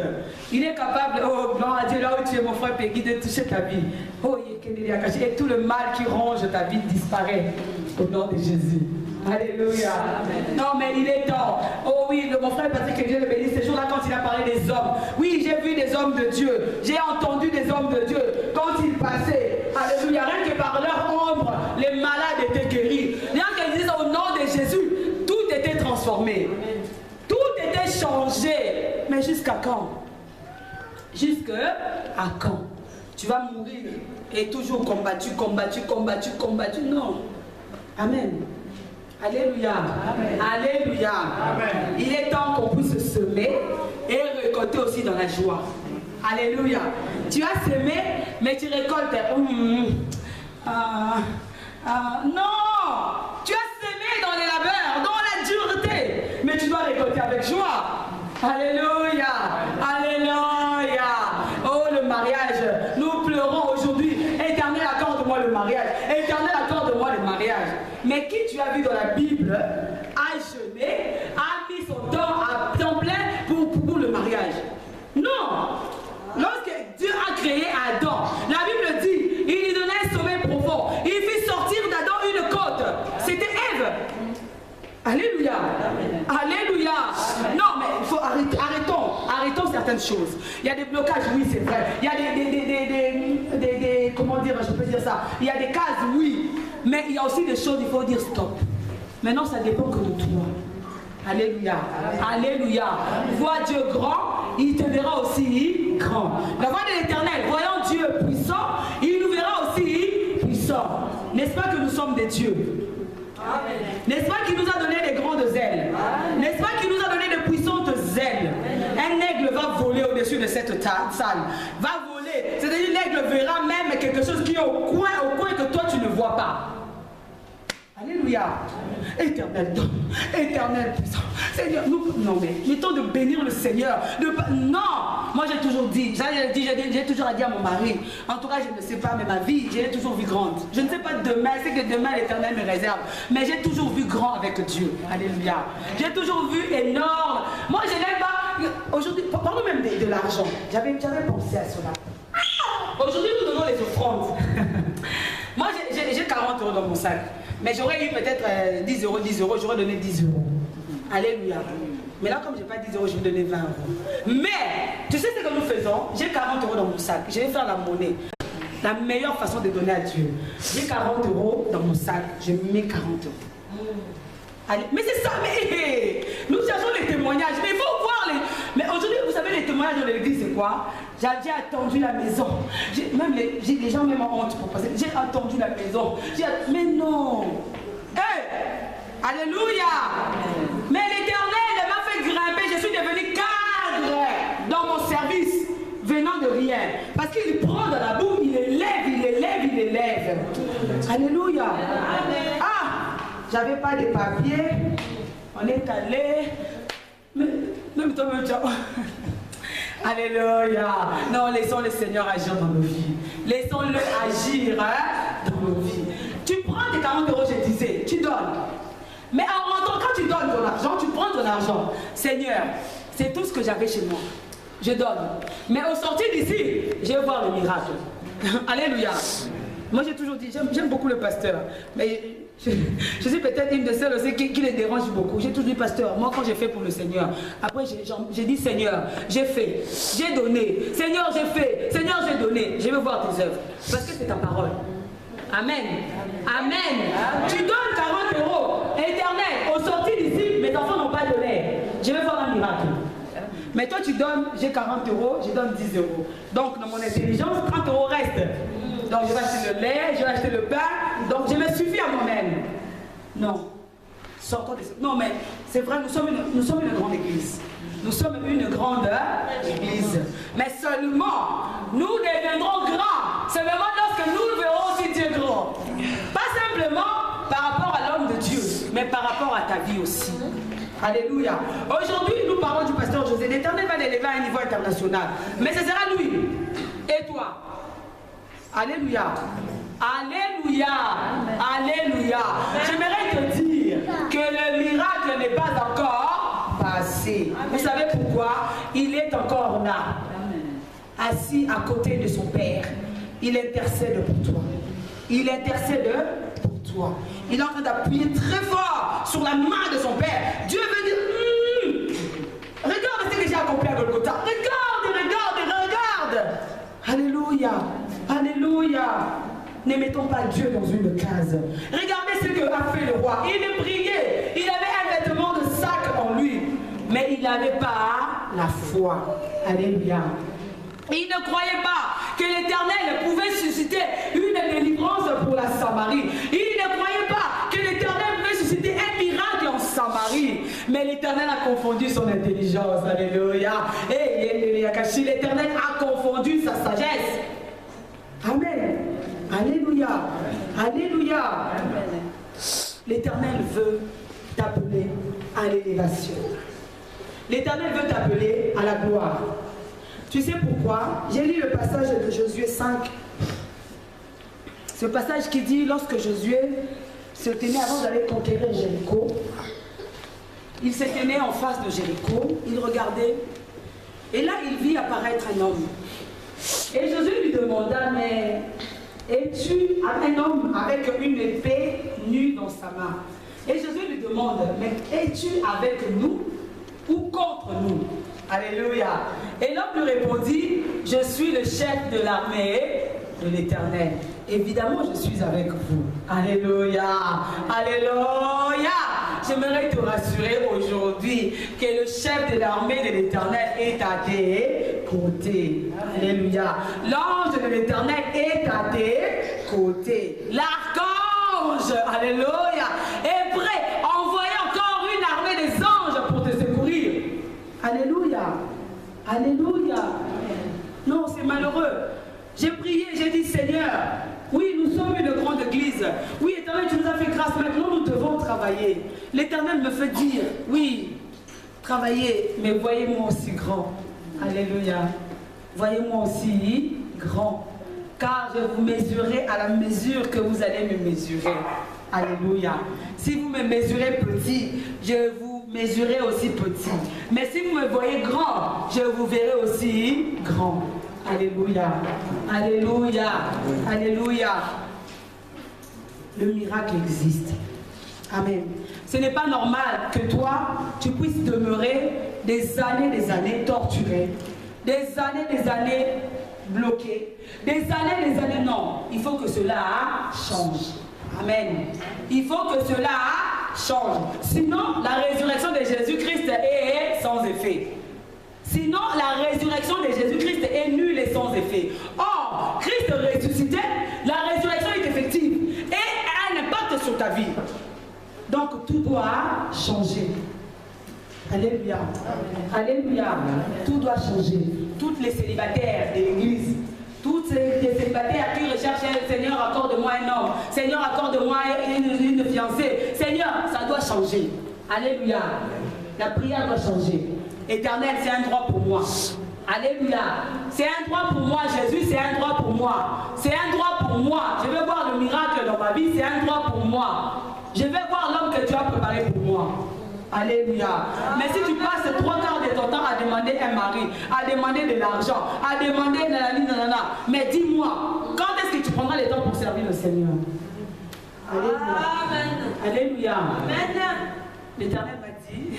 Il est capable, oh gloire à Dieu, là où tu es mon frère Peggy, de toucher ta vie. Oh, et tout le mal qui ronge ta vie disparaît au nom de Jésus. Alléluia. Non mais il est temps. Oh oui, mon frère Patrick, que Dieu le bénisse, ces jours-là quand il a parlé des hommes. Oui, j'ai vu des hommes de Dieu. J'ai entendu des hommes de Dieu. Quand ils passaient, alléluia, rien que par leur ombre, les malades étaient guéris. Rien qu'ils disent au nom de Jésus, tout était transformé. Tout était changé. Mais jusqu'à quand? Jusqu'à quand? Tu vas mourir et toujours combattu. Non. Amen. Alléluia. Amen. Alléluia. Amen. Il est temps qu'on puisse semer et récolter aussi dans la joie. Alléluia. Tu as semé, mais tu récoltes. Non. Tu as semé dans les labeurs, dans la dureté, mais tu dois récolter avec joie. Alléluia. Alléluia. Oh, le mariage. Nous pleurons aujourd'hui. Éternel, accorde-moi le mariage. Éternel, accorde-moi le mariage. Mais qui tu as vu dans la Bible a jeûné, a mis son temps à temps plein pour le mariage? Non. Lorsque Dieu a créé Adam, la Bible dit, il lui donnait un sommeil profond. Il fit sortir d'Adam une côte. C'était Ève. Alléluia. Alléluia. Non, mais il faut arrêtons certaines choses. Il y a des blocages, oui, c'est vrai. Il y a comment dire, je peux dire ça, il y a des cases, oui, mais il y a aussi des choses, il faut dire stop. Maintenant, ça dépend que de toi. Alléluia. Alléluia. Vois Dieu grand, il te verra aussi grand. La voix de l'Éternel, voyant Dieu puissant, il nous verra aussi puissant. N'est-ce pas que nous sommes des dieux? N'est-ce pas qu'il nous a donné des grandes ailes? N'est-ce pas qu'il nous a donné de puissantes ailes? Un aigle va voler au-dessus de cette salle. Va voler. C'est-à-dire l'aigle verra même quelque chose qui est au coin que toi tu ne vois pas. Alléluia. Éternel don, éternel puissant. Seigneur, non mais, mettons de bénir le Seigneur. Non, moi j'ai toujours dit, j'ai toujours dit à mon mari, en tout cas je ne sais pas, mais ma vie, j'ai toujours vu grande. Je ne sais pas demain, c'est que demain l'Éternel me réserve, mais j'ai toujours vu grand avec Dieu. Alléluia. J'ai toujours vu énorme. Moi je n'aime pas, aujourd'hui, parlons même de l'argent. J'avais pensé à cela. Aujourd'hui nous donnons les offrandes. Moi j'ai 40 € dans mon sac. Mais j'aurais eu peut-être 10 €, j'aurais donné 10 €. Alléluia. Mais là, comme je n'ai pas 10 €, je vais donner 20 €. Mais, tu sais ce que nous faisons? J'ai 40 € dans mon sac. Je vais faire la monnaie. La meilleure façon de donner à Dieu. J'ai 40 € dans mon sac. Je mets 40 €. Allez. Mais c'est ça, mais nous cherchons les témoignages. Mais il faut voir les... Mais aujourd'hui, vous savez, les témoignages de l'église, c'est quoi? J'ai attendu la maison. Même les gens même ont honte pour passer. J'ai attendu la maison. Mais non. Hey! Alléluia. Mais l'Éternel m'a fait grimper. Je suis devenu cadre dans mon service, venant de rien. Parce qu'il prend dans la boue, il élève. Alléluia. Ah! J'avais pas de papier. On est allé. Même toi, même toi. Alléluia. Non, laissons le Seigneur agir dans nos vies. Laissons-le agir dans nos vies. Tu prends tes 40 €, je disais, tu donnes. Mais en rentrant, quand tu donnes ton argent, tu prends ton argent. Seigneur, c'est tout ce que j'avais chez moi. Je donne. Mais au sortir d'ici, je vais voir le miracle. Alléluia. Moi, j'ai toujours dit, j'aime beaucoup le pasteur. Mais je suis peut-être une de celles aussi qui les dérange beaucoup. J'ai toujours dit, pasteur, moi, quand j'ai fait pour le Seigneur, après, j'ai dit, Seigneur, j'ai fait, j'ai donné. Seigneur, j'ai fait. Seigneur, j'ai donné. Je veux voir tes œuvres. Parce que c'est ta parole. Amen. Amen. Tu donnes 40 €. Éternel, au sortir d'ici, mes enfants n'ont pas donné. Je vais voir un miracle. Mais toi, tu donnes, j'ai 40 €, je donne 10 €. Donc, dans mon intelligence, 30 € restent. Donc, je vais acheter le lait, je vais acheter le pain. Donc, je me suffis à moi-même. Non. Sortons de... Non, mais c'est vrai, nous sommes une grande église. Nous sommes une grande église. Mais seulement, nous deviendrons grands. Seulement lorsque nous verrons aussi Dieu grand. Pas simplement par rapport à l'homme de Dieu, mais par rapport à ta vie aussi. Alléluia. Aujourd'hui, nous parlons du pasteur José. L'Éternel va l'élever à un niveau international. Mais ce sera lui. Et toi. Alléluia. Alléluia. Alléluia. J'aimerais te dire que le miracle n'est pas encore passé. Vous savez pourquoi? Il est encore là. Assis à côté de son Père. Il intercède pour toi. Il intercède pour toi. Il est en train d'appuyer très fort sur la main de son Père. Dieu veut dire, regarde ce que j'ai accompli à Golgotha. Regarde, regarde, regarde. Alléluia. Alléluia. Ne mettons pas Dieu dans une case. Regardez ce que a fait le roi. Il priait. Il avait un vêtement de sac en lui. Mais il n'avait pas la foi. Alléluia. Il ne croyait pas que l'Éternel pouvait susciter une délivrance pour la Samarie. Il ne croyait pas que l'Éternel pouvait susciter un miracle en Samarie. Mais l'Éternel a confondu son intelligence. Alléluia. Et l'Éternel a confondu sa sagesse. Amen. Alléluia. Alléluia. L'Éternel veut t'appeler à l'élévation. L'Éternel veut t'appeler à la gloire. Tu sais pourquoi? J'ai lu le passage de Josué 5. Ce passage qui dit, lorsque Josué se tenait avant d'aller conquérir Jéricho, il se tenait en face de Jéricho, il regardait, et là il vit apparaître un homme. Et Josué lui demanda, mais es-tu un homme avec une épée nue dans sa main? Et Josué lui demande, mais es-tu avec nous ou contre nous? Alléluia. Et l'homme lui répondit, je suis le chef de l'armée de l'Éternel. Évidemment, je suis avec vous. Alléluia. Alléluia. J'aimerais te rassurer aujourd'hui que le chef de l'armée de l'Éternel est à tes côtés. Alléluia. L'ange de l'Éternel est à tes côtés. L'archange, alléluia, est prêt à envoyer encore une armée des anges pour te secourir. Alléluia. Alléluia. Non, c'est malheureux. J'ai prié, j'ai dit Seigneur, oui, nous sommes une grande église. Oui, Éternel, tu nous as fait grâce. Maintenant, nous devons travailler. L'Éternel me fait dire, oui, travaillez, mais voyez-moi aussi grand. Alléluia. Voyez-moi aussi grand. Car je vous mesurerai à la mesure que vous allez me mesurer. Alléluia. Si vous me mesurez petit, je vous mesurerai aussi petit. Mais si vous me voyez grand, je vous verrai aussi grand. Alléluia. Alléluia. Alléluia. Le miracle existe. Amen. Ce n'est pas normal que toi, tu puisses demeurer des années torturé, des années bloqué, des années non. Il faut que cela change. Amen. Il faut que cela change. Sinon, la résurrection de Jésus-Christ est sans effet. Sinon, la résurrection de Jésus-Christ est nulle et sans effet. Or, Christ ressuscité, la résurrection est effective et a un impact sur ta vie. Donc, tout doit changer. Alléluia. Alléluia. Tout doit changer. Toutes les célibataires de l'église, toutes les célibataires qui recherchent Seigneur, accorde-moi un homme. Seigneur, accorde-moi une fiancée. Seigneur, ça doit changer. Alléluia. La prière doit changer. Éternel, c'est un droit pour moi. Alléluia. C'est un droit pour moi, Jésus, c'est un droit pour moi. C'est un droit pour moi. Je veux voir le miracle dans ma vie, c'est un droit pour moi. Je veux voir l'homme que tu as préparé pour moi. Alléluia. Mais si tu passes 3 quarts de ton temps à demander un mari, à demander de l'argent, à demander nanana, mais dis-moi, quand est-ce que tu prendras le temps pour servir le Seigneur? Alléluia. Amen. Alléluia. Amen. L'Éternel m'a dit.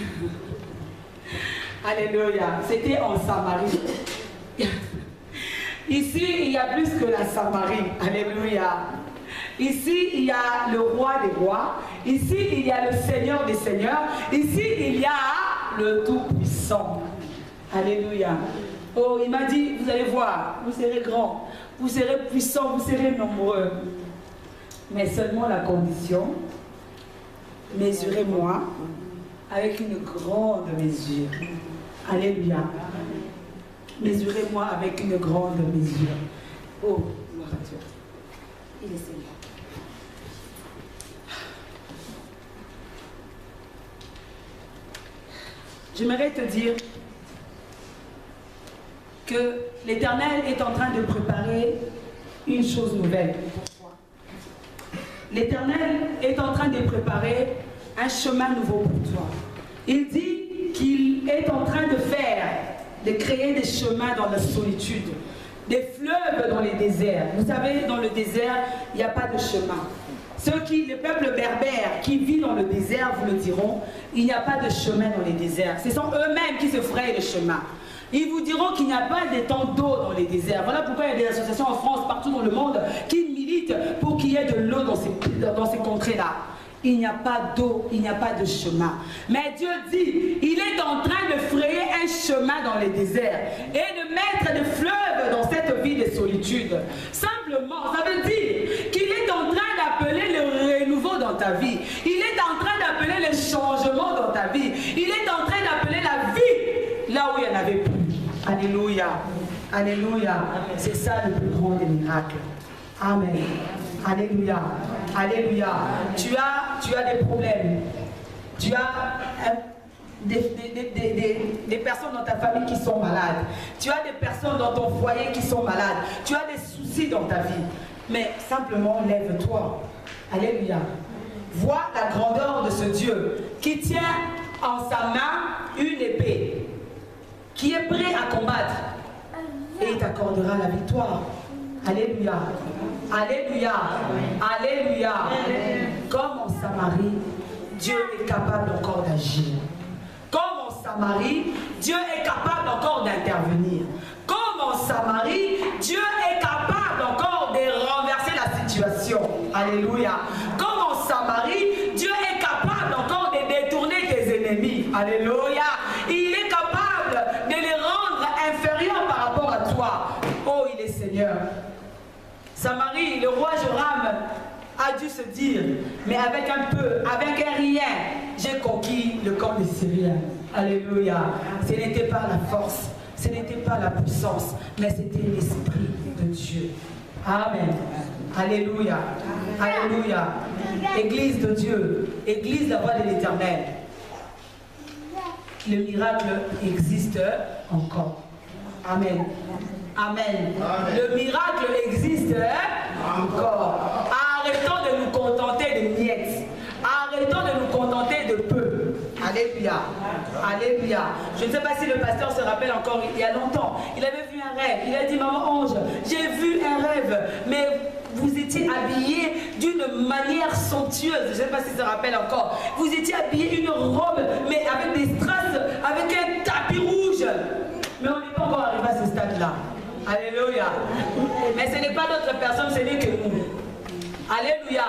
Alléluia. C'était en Samarie. Ici, il y a plus que la Samarie. Alléluia. Ici, il y a le roi des rois. Ici, il y a le Seigneur des seigneurs. Ici, il y a le Tout-Puissant. Alléluia. Oh, il m'a dit, vous allez voir, vous serez grands, vous serez puissants, vous serez nombreux. Mais seulement la condition, mesurez-moi avec une grande mesure. Alléluia. Mesurez-moi avec une grande mesure. Oh, gloire à Dieu. Il est Seigneur. J'aimerais te dire que l'Éternel est en train de préparer une chose nouvelle pour toi. L'Éternel est en train de préparer un chemin nouveau pour toi. Il dit qu'il est en train de créer des chemins dans la solitude, des fleuves dans les déserts. Vous savez, dans le désert, il n'y a pas de chemin. Le peuple berbère qui vit dans le désert vous le diront, il n'y a pas de chemin dans les déserts. Ce sont eux-mêmes qui se frayent le chemin. Ils vous diront qu'il n'y a pas d'étang d'eau dans les déserts. Voilà pourquoi il y a des associations en France, partout dans le monde, qui militent pour qu'il y ait de l'eau dans ces contrées-là. Il n'y a pas d'eau, il n'y a pas de chemin. Mais Dieu dit, il est en train de frayer un chemin dans les déserts et de mettre des fleuves dans cette vie de solitude. Simplement, ça veut dire qu'il est en train d'appeler le renouveau dans ta vie. Il est en train d'appeler le changement dans ta vie. Il est en train d'appeler la vie là où il n'y en avait plus. Alléluia. Alléluia. C'est ça le plus grand des miracles. Amen. Alléluia. Alléluia. Tu as des problèmes. Tu as des personnes dans ta famille qui sont malades. Tu as des personnes dans ton foyer qui sont malades. Tu as des soucis dans ta vie. Mais simplement, lève-toi. Alléluia. Vois la grandeur de ce Dieu qui tient en sa main une épée, qui est prêt à combattre. Et il t'accordera la victoire. Alléluia. Alléluia. Alléluia. Comme en Samarie, Dieu est capable encore d'agir. Comme en Samarie, Dieu est capable encore d'intervenir. Comme en Samarie, Dieu est capable encore Alléluia. Comme en Samarie, Dieu est capable encore de détourner tes ennemis. Alléluia. Il est capable de les rendre inférieurs par rapport à toi. Oh, il est Seigneur. Samarie, le roi Joram a dû se dire, mais avec un peu, avec un rien, j'ai conquis le camp des Syriens. Alléluia. Ce n'était pas la force, ce n'était pas la puissance, mais c'était l'Esprit de Dieu. Amen. Alléluia. Alléluia. Église de Dieu, Église la voix de l'Éternel. Le miracle existe encore. Amen. Amen. Le miracle existe encore. Arrêtons de nous contenter de miettes. Arrêtons de nous contenter de peu. Alléluia. Alléluia. Je ne sais pas si le pasteur se rappelle encore, il y a longtemps, il avait vu un rêve. Il a dit, maman Ange, j'ai vu un rêve, mais vous étiez habillé d'une manière somptueuse. Je ne sais pas si ça se rappelle encore. Vous étiez habillé une robe, mais avec des strass, avec un tapis rouge. Mais on n'est pas encore arrivé à ce stade-là. Alléluia. Mais ce n'est pas d'autres personnes, ce n'est que nous. Alléluia.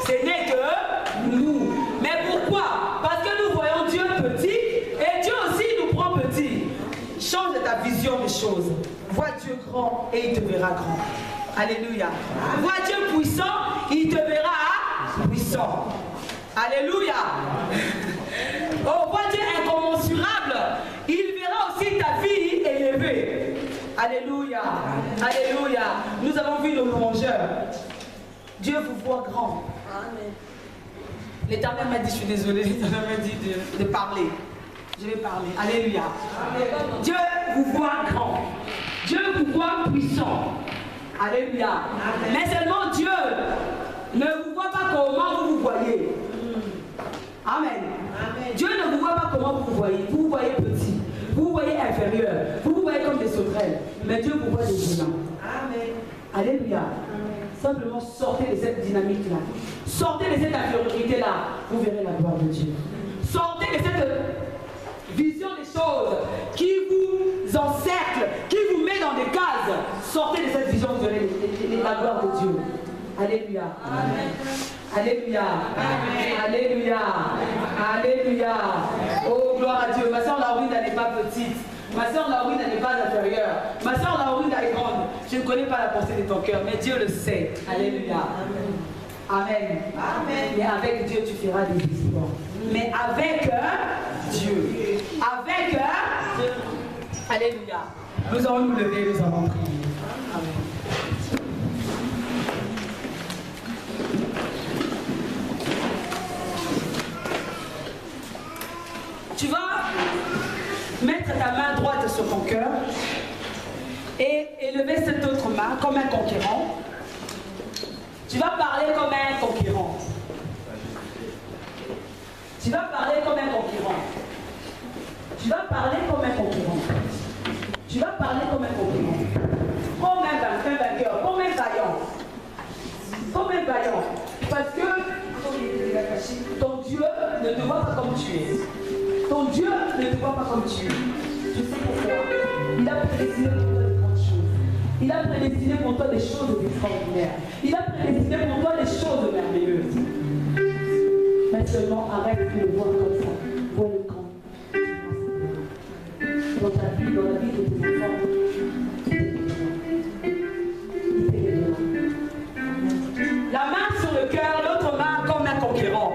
Ce n'est que nous. Mais pourquoi? Parce que nous voyons Dieu petit et Dieu aussi nous prend petit. Change ta vision des choses. Vois Dieu grand et il te verra grand. Alléluia. Vois Dieu puissant, il te verra puissant. Alléluia. Oh, vois Dieu incommensurable, il verra aussi ta vie élevée. Alléluia. Alléluia. Nous avons vu nos louangeurs. Dieu vous voit grand. L'Éternel m'a dit, je suis désolée, l'Éternel m'a dit de parler. Je vais parler. Alléluia. Dieu vous voit grand. Dieu vous voit puissant. Alléluia. Mais seulement Dieu ne vous voit pas comment vous vous voyez. Amen. Dieu ne vous voit pas comment vous vous voyez. Vous vous voyez petit. Vous vous voyez inférieur. Vous vous voyez comme des sauterelles. Mais Dieu vous voit des géants. Amen. Alléluia. Simplement sortez de cette dynamique-là. Sortez de cette infériorité-là. Vous verrez la gloire de Dieu. Sortez de cette vision des choses qui vous encercle, qui vous met dans des cases. Sortez de cette vision, vous verrez la gloire de Dieu. Alléluia. Amen. Alléluia. Amen. Alléluia. Alléluia. Oh, gloire à Dieu. Ma soeur Laurine, elle n'est pas petite. Ma soeur Laurine, elle n'est pas inférieure. Ma soeur Laurine, elle est grande. Je ne connais pas la pensée de ton cœur, mais Dieu le sait. Alléluia. Amen. Amen. Mais avec Dieu, tu feras des histoires. Mais avec Dieu. Avec Dieu. Alléluia. Nous allons nous lever, nous allons prier. Amen. Tu vas mettre ta main droite sur ton cœur et élever cette autre main comme un conquérant. Tu vas parler comme un conquérant. Tu vas parler comme un conquérant. Tu vas parler comme un conquérant. Tu vas parler comme un conquérant. Comme un vainqueur, comme un vaillant. Comme un vaillant. Parce que ton Dieu ne te voit pas comme tu es. Ton Dieu ne te voit pas comme tu es. Je sais pourquoi. Il a prédestiné pour toi de grandes choses. Il a prédestiné pour toi des choses extraordinaires. Il a prédestiné pour toi des choses merveilleuses. Mais seulement arrête de le voir comme ça. Vois le grand. Dans ta vie, dans la vie de tes enfants. La main sur le cœur, l'autre main comme un conquérant.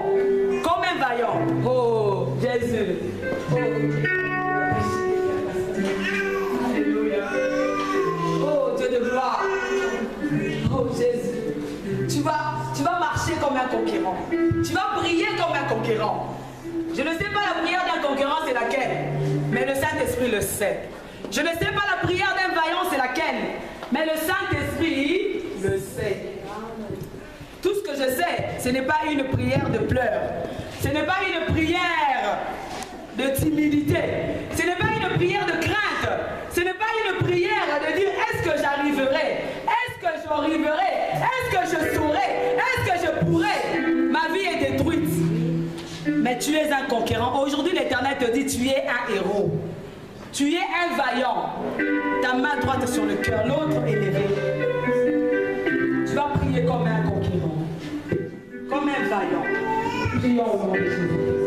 Comme un vaillant. Oh, Jésus. Oh, alléluia. Oh, Dieu de gloire. Oh, Jésus. Tu vas marcher comme un conquérant. Tu vas prier comme un conquérant. Je ne sais pas la prière d'un conquérant, c'est laquelle. Mais le Saint-Esprit le sait. Je ne sais pas la prière d'un vaillant, c'est laquelle. Mais le Saint-Esprit le sait. Tout ce que je sais, ce n'est pas une prière de pleurs. Ce n'est pas une prière de timidité. Ce n'est pas une prière de crainte. Ce n'est pas une prière de dire est-ce que j'arriverai? Est-ce que j'arriverai? Est-ce que je saurai? Est-ce que je pourrai? Ma vie est détruite. Mais tu es un conquérant. Aujourd'hui, l'Éternel te dit tu es un héros. Tu es un vaillant. Ta main droite sur le cœur, l'autre élevée. Tu vas prier comme un conquérant. croyants. Prions au nom de Jésus.